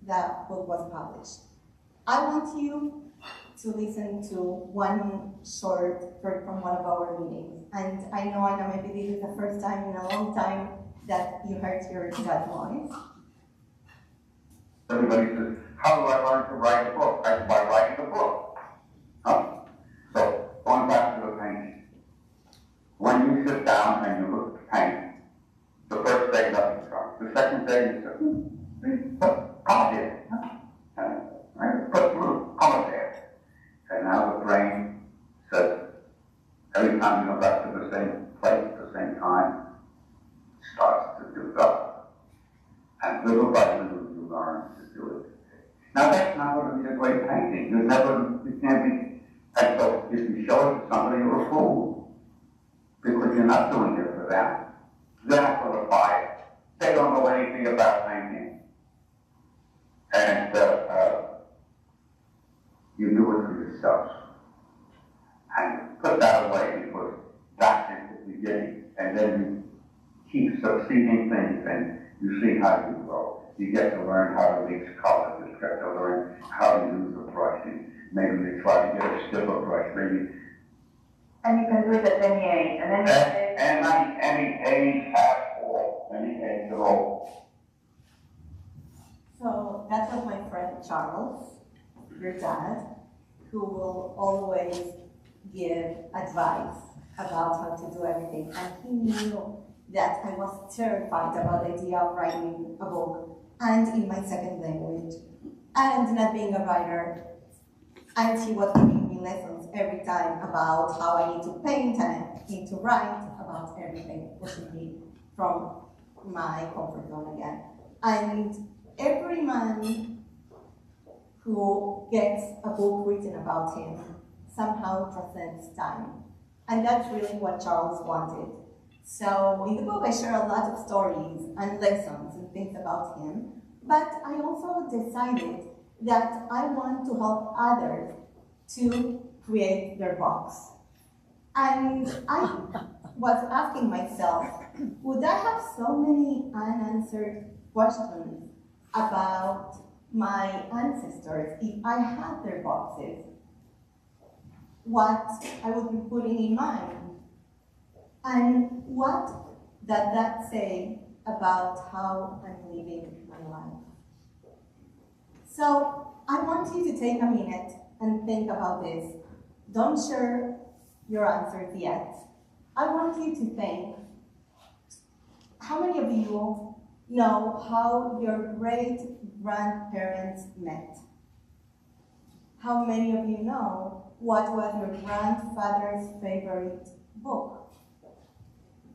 that book was published. I want you to listen to one short from one of our meetings. And I know, Anna, maybe this is the first time in a long time that you heard your dad's voice. Everybody says, how do I learn to write a book? By writing a book. Huh? So, going back to the painting. When you sit down and you look at the painting, the first day nothing comes. The second day you say, but God did it. Right? Put a little color there. And now the brain says, every time you go back to the same place at the same time, it starts to develop. And little by little you learn to do it. Now that's not going to be a great painting. You can't be, and so if you show it to somebody, you're a fool. Because you're not doing it for them. They're not going to buy it. They don't know anything about painting. And you do it for yourself. And put that away because that's the beginning. And then you keep succeeding things and you see how you grow. You get to learn how to mix colors. You get to learn how to use a brush. And maybe you try to get a stiffer brush. Maybe. And you can do it at any age. And any age at all. Any age at all. So that was my friend Charles, your dad, who will always give advice about how to do everything. And he knew that I was terrified about the idea of writing a book, and in my second language, and not being a writer. And he was giving me lessons every time about how I need to paint and I need to write, about everything, pushing me from my comfort zone again. And every man who gets a book written about him somehow transcends time. And that's really what Charles wanted. So in the book I share a lot of stories and lessons and things about him, but I also decided that I want to help others to create their books. And I was asking myself, would I have so many unanswered questions about my ancestors if I had their boxes? What I would be putting in mine? And what does that say about how I'm living my life? So I want you to take a minute and think about this. Don't share your answers yet. I want you to think, how many of you know how your great-grandparents met? How many of you know what was your grandfather's favorite book?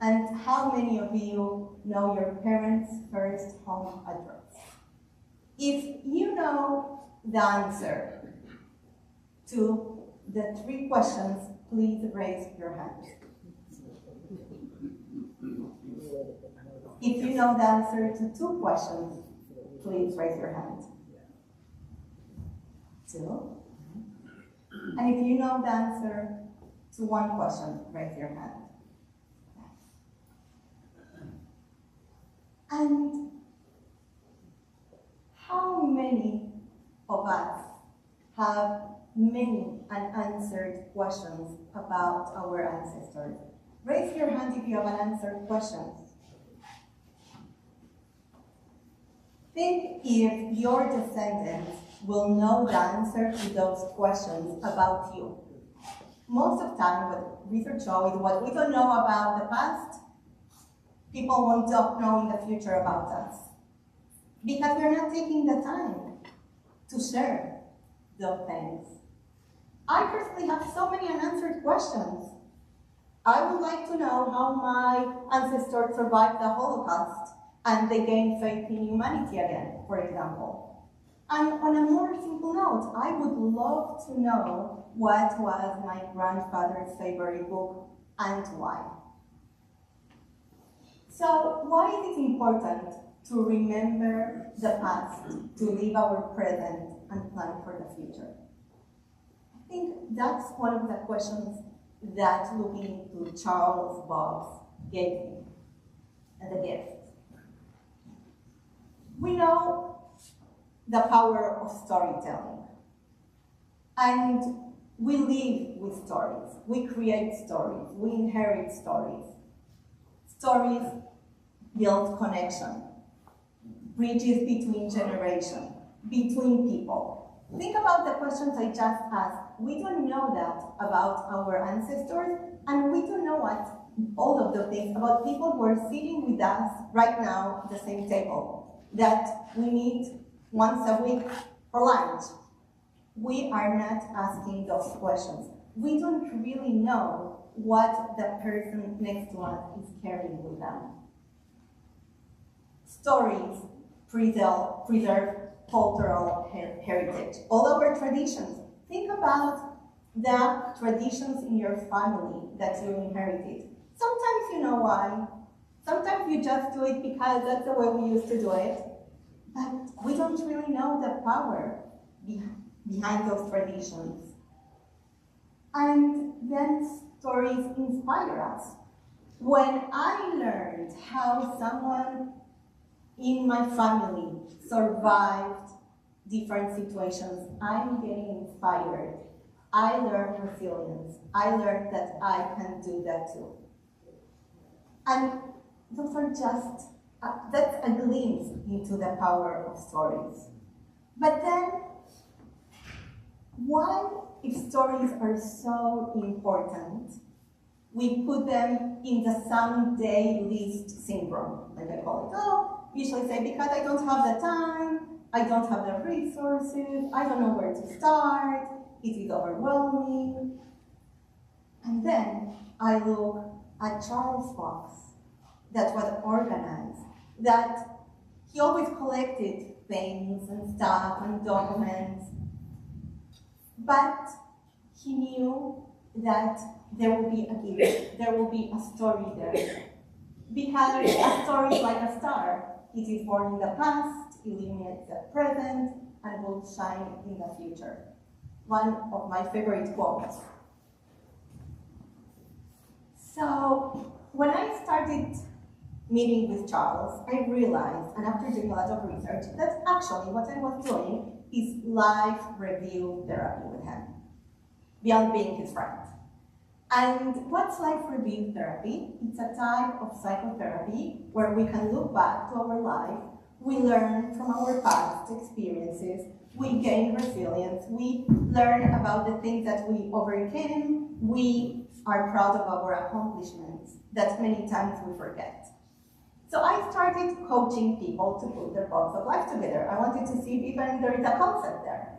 And how many of you know your parents' first home address? If you know the answer to the 3 questions, please raise your hand. If you know the answer to 2 questions, please raise your hand. 2. And if you know the answer to 1 question, raise your hand. And how many of us have many unanswered questions about our ancestors? Raise your hand if you have unanswered questions. Think if your descendants will know the answer to those questions about you. Most of the time, what research shows is what we don't know about the past, people won't know in the future about us. Because we're not taking the time to share those things. I personally have so many unanswered questions. I would like to know how my ancestors survived the Holocaust and they gained faith in humanity again, for example. And on a more simple note, I would love to know what was my grandfather's favorite book and why. So why is it important to remember the past, to live our present and plan for the future? I think that's one of the questions that looking into Charles' box gave me as a gift. We know the power of storytelling. And we live with stories. We create stories. We inherit stories. Stories build connection, bridges between generations, between people. Think about the questions I just asked. We don't know that about our ancestors, and we don't know what all of the things about people who are sitting with us right now at the same table, that we meet once a week for lunch. We are not asking those questions. We don't really know what the person next to us is carrying with them. Stories preserve cultural heritage. All our traditions. Think about the traditions in your family that you inherited. Sometimes you know why. Sometimes you just do it because that's the way we used to do it. But we don't really know the power behind those traditions. And then stories inspire us. When I learned how someone in my family survived different situations, I'm getting inspired. I learned resilience. I learned that I can do that too. And those are just that's a glimpse into the power of stories. But then, why, if stories are so important, we put them in the someday list syndrome, like I call it. Oh, usually say, because I don't have the time, I don't have the resources, I don't know where to start, it is overwhelming. And then I look at Charles' box that was organized, that he always collected things and stuff and documents, but he knew that there will be a gift, there will be a story there. Because a story is like a star. It is born in the past, illuminates the present, and will shine in the future. One of my favorite quotes. So, when I started meeting with Charles, I realized, and after doing a lot of research, that actually what I was doing is life review therapy with him, beyond being his friend. And what's life review therapy? It's a type of psychotherapy where we can look back to our life, we learn from our past experiences, we gain resilience, we learn about the things that we overcame, we are proud of our accomplishments that many times we forget. So I started coaching people to put their box of life together. I wanted to see if even there is a concept there.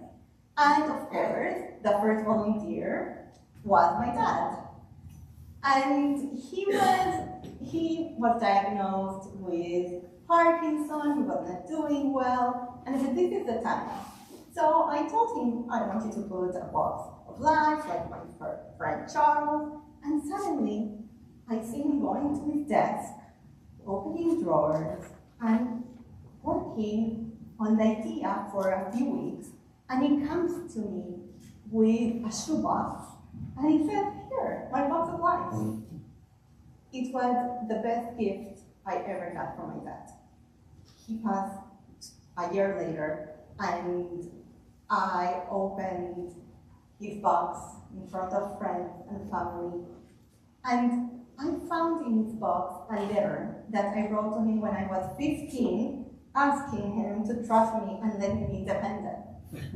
And of course, the first volunteer was my dad. And he was diagnosed with Parkinson, he was not doing well, and I said, this is the time. So I told him I wanted to put a box of life, like my friend Charles, and suddenly I see him going to his desk, opening drawers, and working on the idea for a few weeks, and he comes to me with a shoebox, and he said, here, my box of life. It was the best gift I ever got from my dad. He passed a year later, and I opened his box in front of friends and family, and I found in his box a letter that I wrote to him when I was 15, asking him to trust me and let me be independent.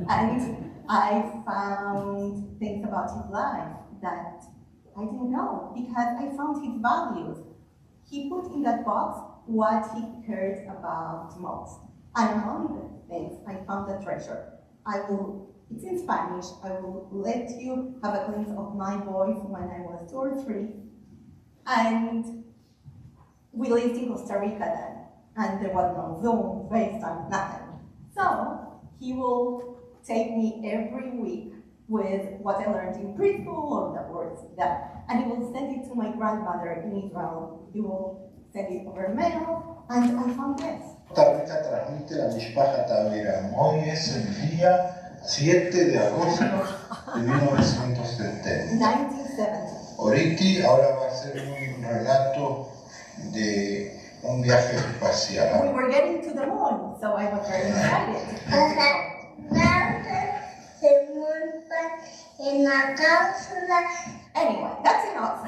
And I found things about his life that I didn't know, because I found his values. He put in that box what he cared about most. And among the things, I found a treasure. It's in Spanish, I will let you have a glimpse of my voice when I was 2 or 3. And we lived in Costa Rica then, and there was no Zoom, FaceTime, nothing. So he will take me every week with what I learned in preschool or the words that, and he will send it to my grandmother in Israel. He will send it over mail, and I found this. Costa Rica transmite la Mishpacha Tavera. Hoy es el día 7 de agosto de 1970. 1970. Oriti ahora va a hacer un relato de un viaje espacial. We were getting to the moon, so I was very excited. Anyway, that's enough.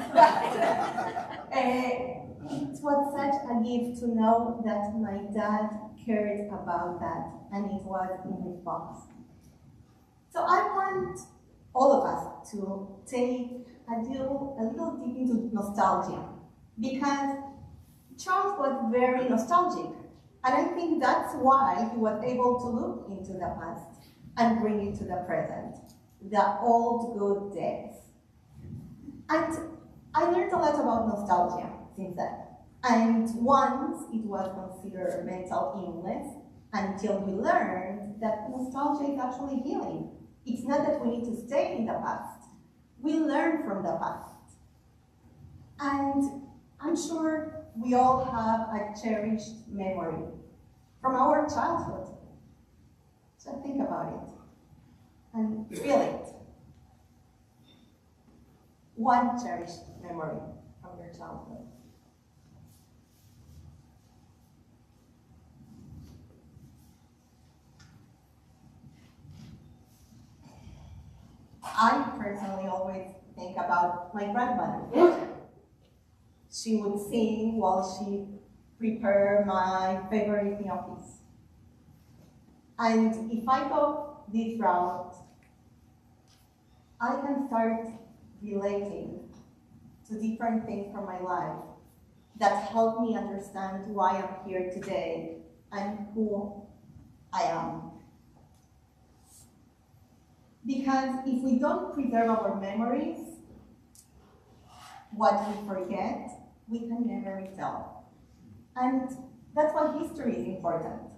It was such a gift to know that my dad cared about that, and it was in his box. So I want all of us to take a little deep into nostalgia, because Charles was very nostalgic, and I think that's why he was able to look into the past and bring it to the present, the old good days. And I learned a lot about nostalgia since then. And once it was considered a mental illness, until we learned that nostalgia is actually healing. It's not that we need to stay in the past. We learn from the past. And I'm sure we all have a cherished memory from our childhood. So think about it and feel it. One cherished memory from your childhood. I personally always think about my grandmother. She would sing while she prepared my favorite gnocchis. And if I go this route, I can start relating to different things from my life that help me understand why I'm here today and who I am. Because if we don't preserve our memories, what we forget, we can never retell. And that's why history is important,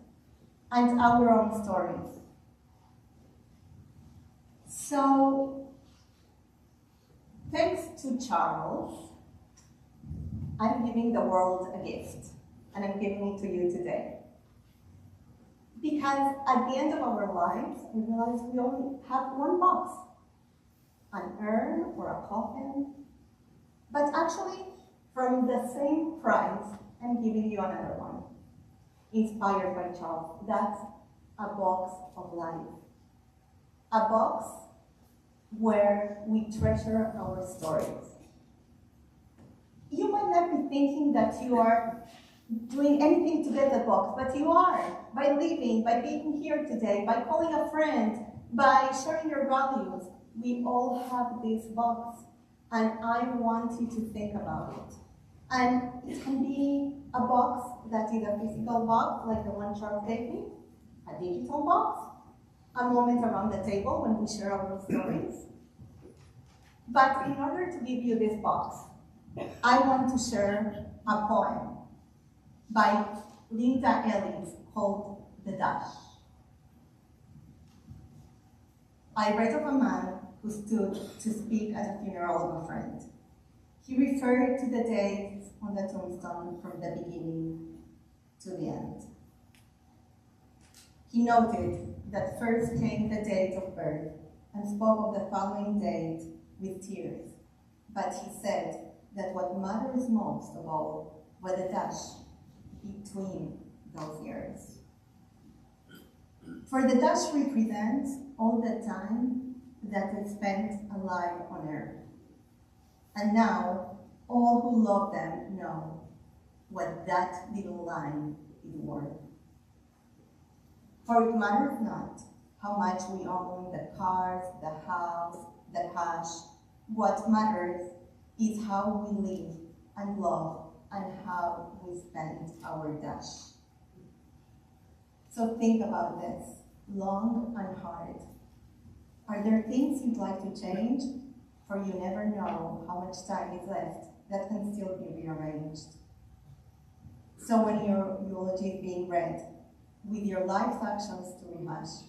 and our own stories. So, thanks to Charles, I'm giving the world a gift, and I'm giving it to you today. Because at the end of our lives, we realize we only have one box, an urn or a coffin. But actually, from the same price, I'm giving you another one, inspired by Charles. That's a box of life. A box where we treasure our stories. You might not be thinking that you are doing anything to get the box, but you are, by living, by being here today, by calling a friend, by sharing your values. We all have this box, and I want you to think about it. And it can be a box that is a physical box, like the one Charles gave me, a digital box, a moment around the table when we share our stories. But in order to give you this box, I want to share a poem by Linda Ellis called The Dash. I read of a man who stood to speak at a funeral of a friend. He referred to the dates on the tombstone from the beginning to the end. He noted that first came the date of birth and spoke of the following date with tears. But he said that what matters most of all was the dash between those years. For the dash represents all the time that is spent alive on earth. And now, all who love them know what that little line is worth. For it matters not how much we own, the cars, the house, the cash. What matters is how we live and love and how we spend our dash. So think about this, long and hard. Are there things you'd like to change? For you never know how much time is left that can still be rearranged. So when your eulogy is being read, with your life's actions to rehash,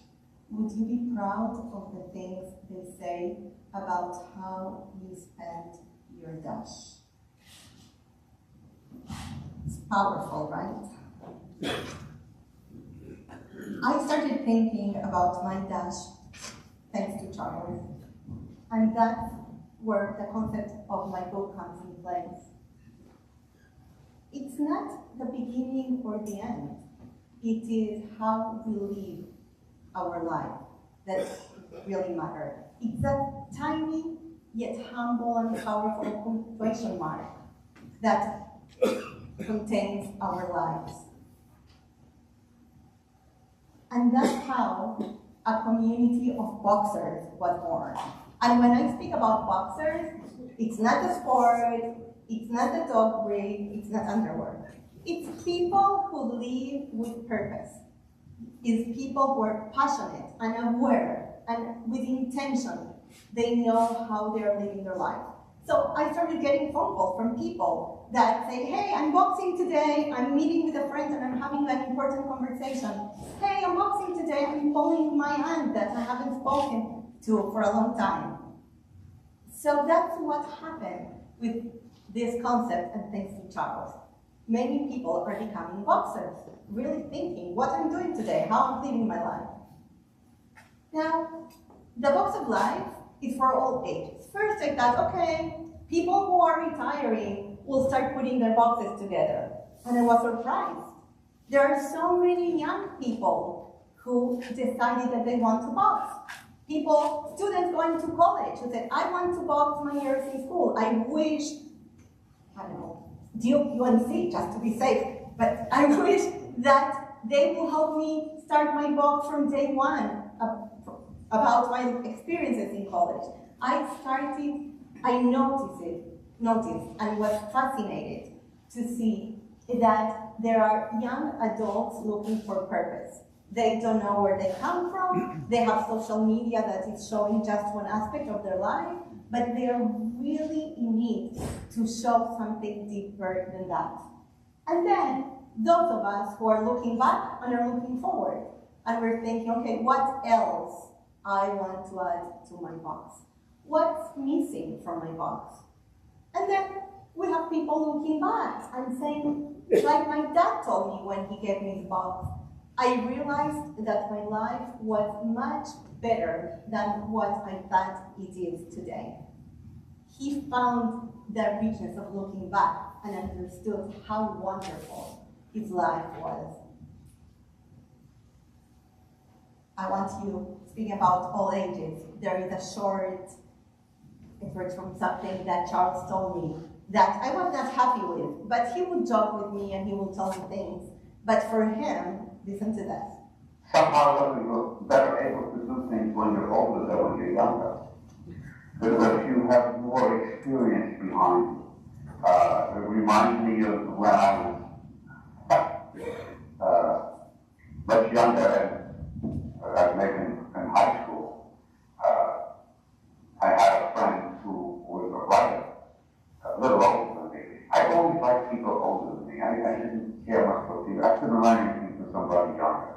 would you be proud of the things they say about how you spent your dash? It's powerful, right? I started thinking about my dash thanks to Charles, and that's where the concept of my book comes in place. It's not the beginning or the end. It is how we live our life that really matters. It's that tiny yet humble and powerful punctuation mark that contains our lives. And that's how a community of boxers was born. And when I speak about boxers, it's not a sport, it's not a dog breed, it's not underwear. It's people who live with purpose. It's people who are passionate and aware and with intention. They know how they're living their life. So I started getting phone calls from people that say, hey, I'm boxing today, I'm meeting with a friend and I'm having an important conversation. Hey, I'm boxing today, I'm calling my aunt that I haven't spoken to for a long time. So that's what happened with this concept, and thanks to Charles. Many people are becoming boxers, really thinking what I'm doing today, how I'm living my life. Now, the box of life is for all ages. First I thought, okay, people who are retiring will start putting their boxes together. And I was surprised. There are so many young people who decided that they want to box. People, students going to college who said, I want to box my years in school. I wish, I don't know, Duke UNC, just to be safe, but I wish that they will help me start my box from day one about my experiences in college. I noticed and was fascinated to see that there are young adults looking for purpose. They don't know where they come from. They have social media that is showing just one aspect of their life, but they are really in need to show something deeper than that. And then those of us who are looking back and are looking forward, and we're thinking, okay, what else I want to add to my box? What's missing from my box? And then we have people looking back and saying, like my dad told me when he gave me his box, I realized that my life was much better than what I thought it is today. He found the richness of looking back and understood how wonderful his life was. I want you, speaking about all ages, there is a short excerpt from something that Charles told me that I was not happy with, but he would joke with me and he would tell me things. But for him, listen to this. Somehow you're better able to do things when you're older than when you're younger. Because you have more experience behind you. It reminds me of when I was much younger, maybe in high school. I had a friend who was a writer, a little older than me. I always liked people older than me. I didn't care much for people. I couldn't learn anything from somebody younger.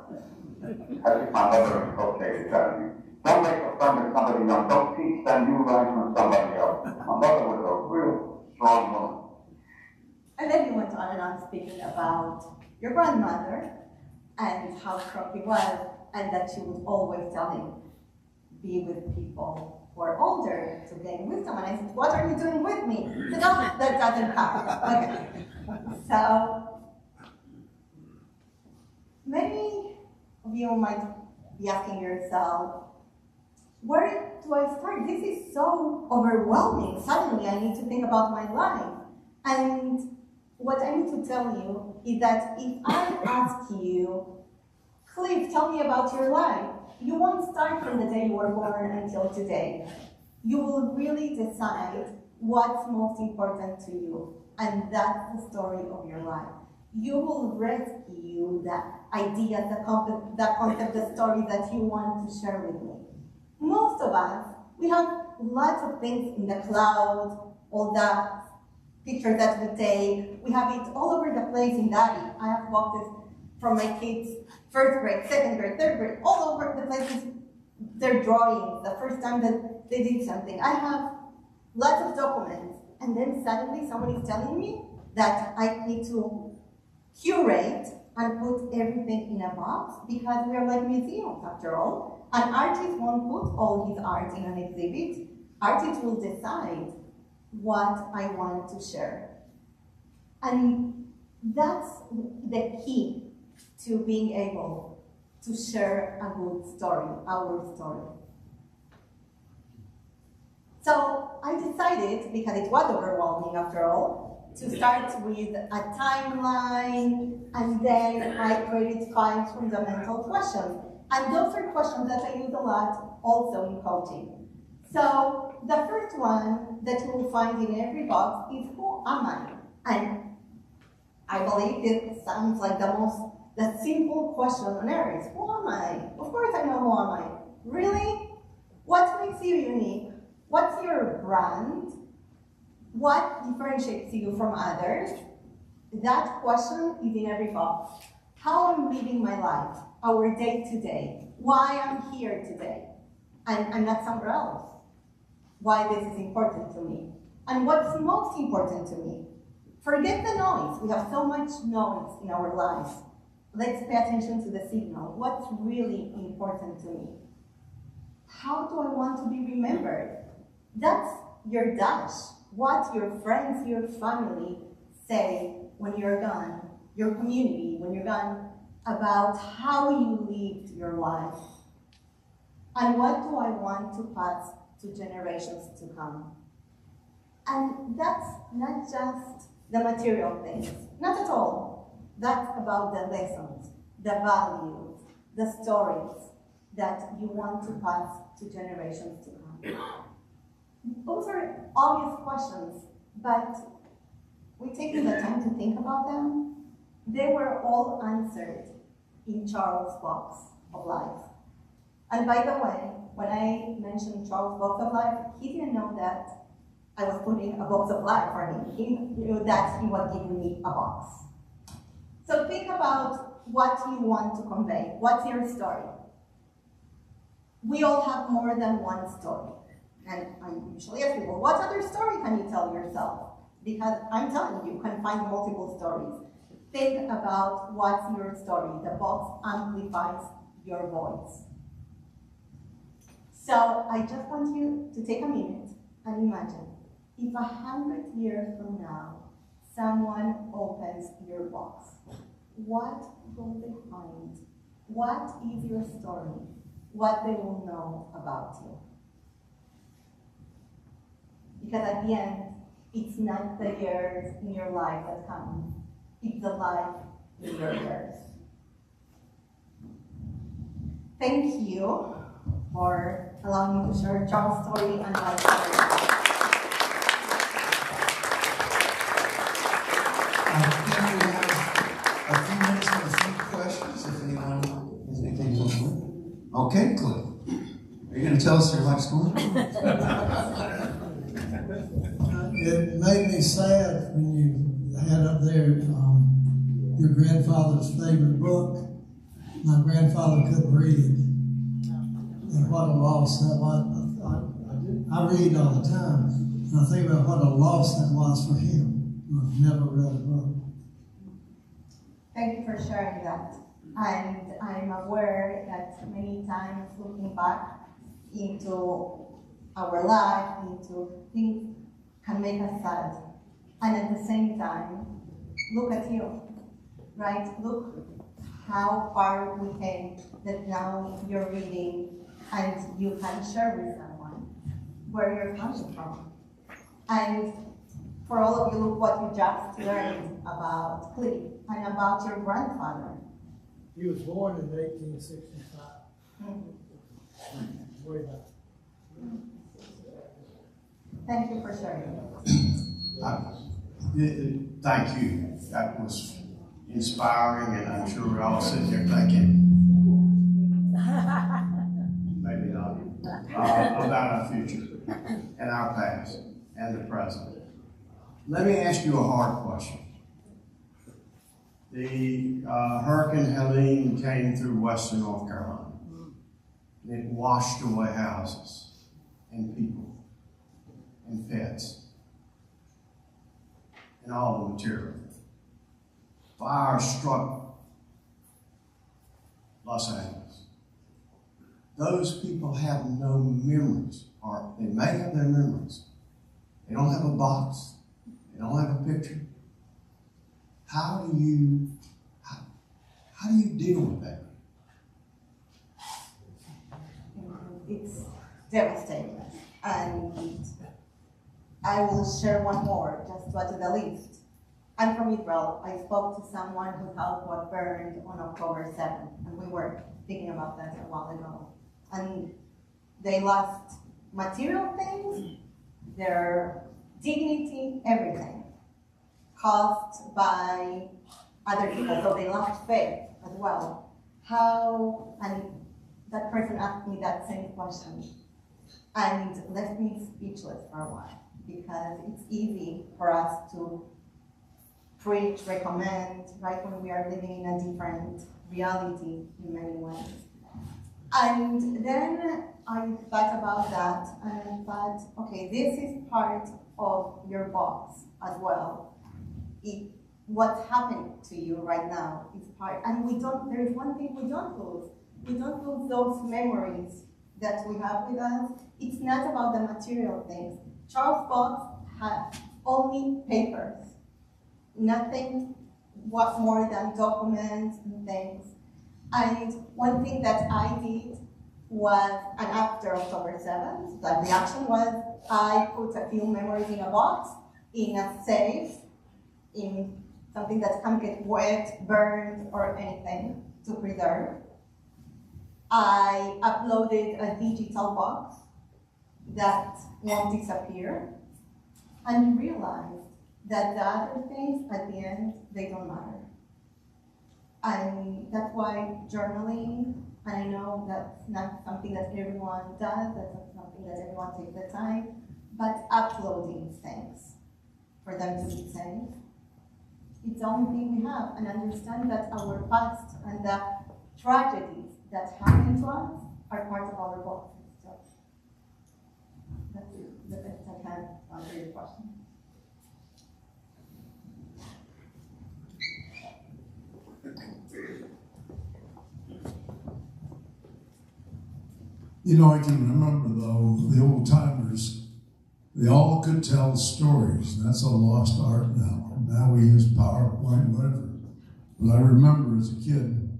I think my mother inculcated that in me. Don't make a friend of somebody young. Don't teach them, you learn from somebody else. My mother was a real strong woman. And then he went on and on speaking about your grandmother and how strong he was, and that she would always tell him, be with people who are older to gain wisdom. And I said, what are you doing with me? He said, oh, that doesn't happen. Okay. So, many of you might be asking yourself, where do I start? This is so overwhelming. Suddenly I need to think about my life. And what I need to tell you is that if I ask you, Cliff, tell me about your life, you won't start from the day you were born until today. You will really decide what's most important to you, and that's the story of your life. You will rescue the idea, the concept, the story that you want to share with me. Most of us, we have lots of things in the cloud, all the pictures that we take. We have it all over the place in Daddy. I have boxes from my kids, first grade, second grade, third grade, all over the place their drawings, the first time that they did something. I have lots of documents, and then suddenly someone is telling me that I need to curate and put everything in a box because we are like museums after all. An artist won't put all his art in an exhibit. Artists will decide what I want to share. And that's the key to being able to share a good story, our story. So I decided, because it was overwhelming after all, to start with a timeline, and then I created 5 fundamental questions. And those are questions that I use a lot also in coaching. So the first one that you will find in every box is, who am I? And I believe it sounds like the simple question on earth. Who am I? Of course I know who am I. Really? What makes you unique? What's your brand? What differentiates you from others? That question is in every box. How I'm living my life, our day to day, why I'm here today, and I'm not somewhere else. Why this is important to me, and what's most important to me. Forget the noise. We have so much noise in our life. Let's pay attention to the signal. What's really important to me? How do I want to be remembered? That's your dash. What your friends, your family say when you're gone, your community when you're gone, about how you lived your life. And what do I want to pass to generations to come? And that's not just the material things, not at all. That's about the lessons, the values, the stories that you want to pass to generations to come. Those are obvious questions, but we take the time to think about them. They were all answered in Charles' box of life. And by the way, when I mentioned Charles' box of life, he didn't know that I was putting a box of life for him. He knew that he was giving me a box. So think about what you want to convey. What's your story? We all have more than one story. And I usually ask people, what other story can you tell yourself? Because I'm telling you, you can find multiple stories. Think about what's your story. The box amplifies your voice. So I just want you to take a minute and imagine, if 100 years from now, someone opens your box, what will they find? What is your story? What they will know about you? Because at the end, it's not the years in your life that count. It's the life in your years. Thank you for allowing me to share Charles' story and my story. I think we have a few minutes for a few questions, if anyone has anything to say. Okay, Cliff. Are you going to tell us your life story? It made me sad when you had up there your grandfather's favorite book. My grandfather couldn't read it. And what a loss that was. I read all the time, and I think about what a loss that was for him. I've never read a book. Thank you for sharing that. And I'm aware that many times looking back into our life, into things can make us sad. And at the same time, look at you, right? Look how far we came that now you're reading and you can share with someone where you're coming from. And for all of you, look what you just learned about Cliff and about your grandfather. He was born in 1865. Way back. Thank you for sharing. Thank you. That was inspiring, and I'm sure we're all sitting there thinking, maybe not, about our future and our past and the present. Let me ask you a hard question. The Hurricane Helene came through western North Carolina. and it washed away houses and people and pets and all the material. Fire struck Los Angeles. Those people have no memories, or they may have their memories. They don't have a box. They don't have a picture. How do you deal with that? It's devastating. And I will share one more, just to add to the list. I'm from Israel. I spoke to someone whose house was burned on October 7th, and we were speaking about that a while ago. And they lost material things, their dignity, everything, caused by other people. So they lost faith as well. How, and that person asked me that same question and left me speechless for a while, because it's easy for us to preach, recommend, right, when we are living in a different reality in many ways. And then I thought about that, and I thought, okay, this is part of your box as well. What's happening to you right now is part, and there is one thing we don't lose. We don't lose those memories that we have with us. It's not about the material things. Charles Fox had only papers, nothing more than documents and things. And one thing that I did was, and after October 7th, the reaction was, I put a few memories in a box, in a safe, in something that can't get wet, burned, or anything to preserve. I uploaded a digital box that won't disappear, and realized that the other things, at the end, they don't matter. And that's why journaling, and I know that's not something that everyone does, that's not something that everyone takes the time, but uploading things for them to be safe. It's the only thing we have, and understand that our past and the tragedies that happen to us are part of our boxes. So that's the best I can answer your question. You know, I can remember, though, the old timers, they all could tell stories. That's a lost art now. Now we use PowerPoint, whatever. But I remember as a kid,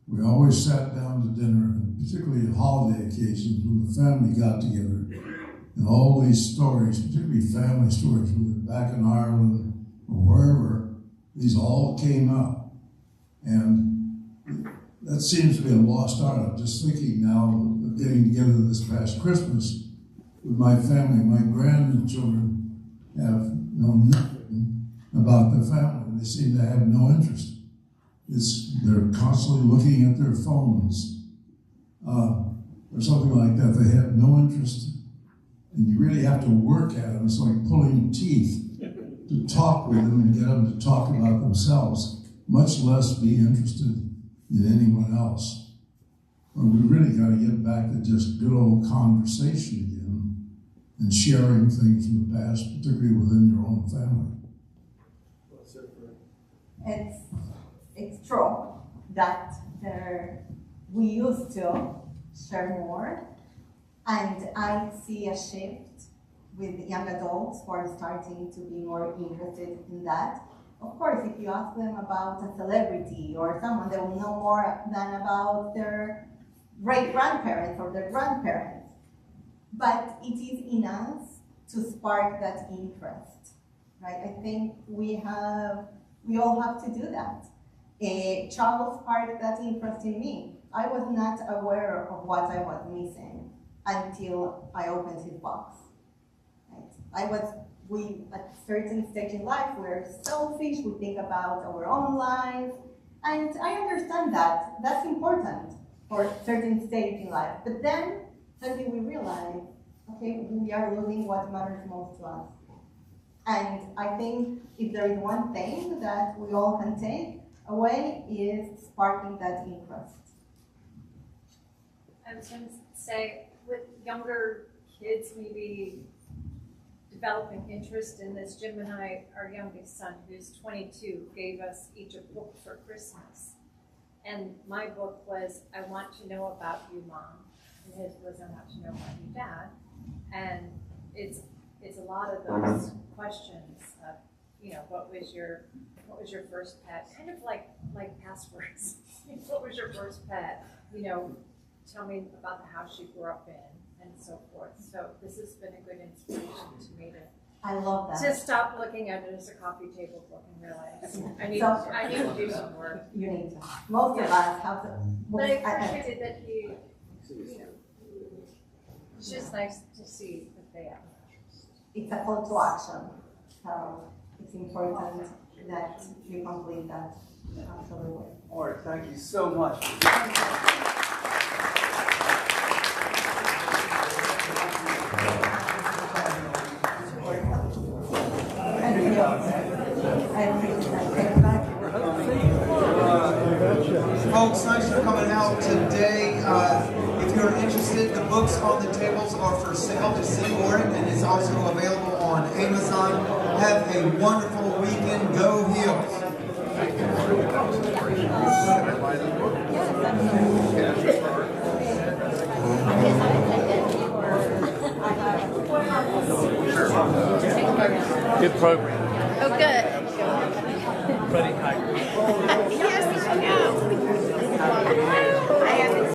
we always sat down to dinner, and particularly at holiday occasions when the family got together, and all these stories, particularly family stories, whether back in Ireland or wherever, these all came up. And that seems to be a lost art. I'm just thinking now of getting together this past Christmas with my family. My grandchildren have known nothing about their family. They seem to have no interest. They're constantly looking at their phones or something like that. They have no interest, and you really have to work at them. It's like pulling teeth to talk with them and get them to talk about themselves, much less be interested in anyone else. But we really got to get back to just good old conversation again and sharing things from the past, particularly within your own family. It's true that we used to share more, and I see a shift with young adults who are starting to be more interested in that. Of course, if you ask them about a celebrity or someone, they will know more than about their great-grandparents or their grandparents. But it is in us to spark that interest, right? I think we all have to do that. Charles sparked that interest in me. I was not aware of what I was missing until I opened his box. Right? At a certain stage in life, we're selfish, we think about our own lives, and I understand that. That's important for a certain stage in life. But then, suddenly we realize, okay, we are losing what matters most to us. And I think if there is one thing that we all can take away is sparking that interest. I was going to say, with younger kids maybe developing interest in this, Jim and I, our youngest son, who's 22, gave us each a book for Christmas. And my book was, I Want to Know About You, Mom. And his was, I Want to Know About You, Dad. And it's a lot of those questions of, you know, what was your first pet? Kind of like passwords. What was your first pet? You know, tell me about the house you grew up in, and so forth. So this has been a good inspiration to me to. I love that. To stop looking at it as a coffee table book and realize I need to do some work. You need to. Most of us have to. But I appreciated that he, you know, it's just nice to see that they have. It's a call to action. It's important that you complete that. Absolutely. Orit, thank you so much. Folks, thanks for coming out today. If you're interested, the books on the tables are for sale to see Orit, and it's also available on Amazon. Have a wonderful weekend. Go Heels. Good program.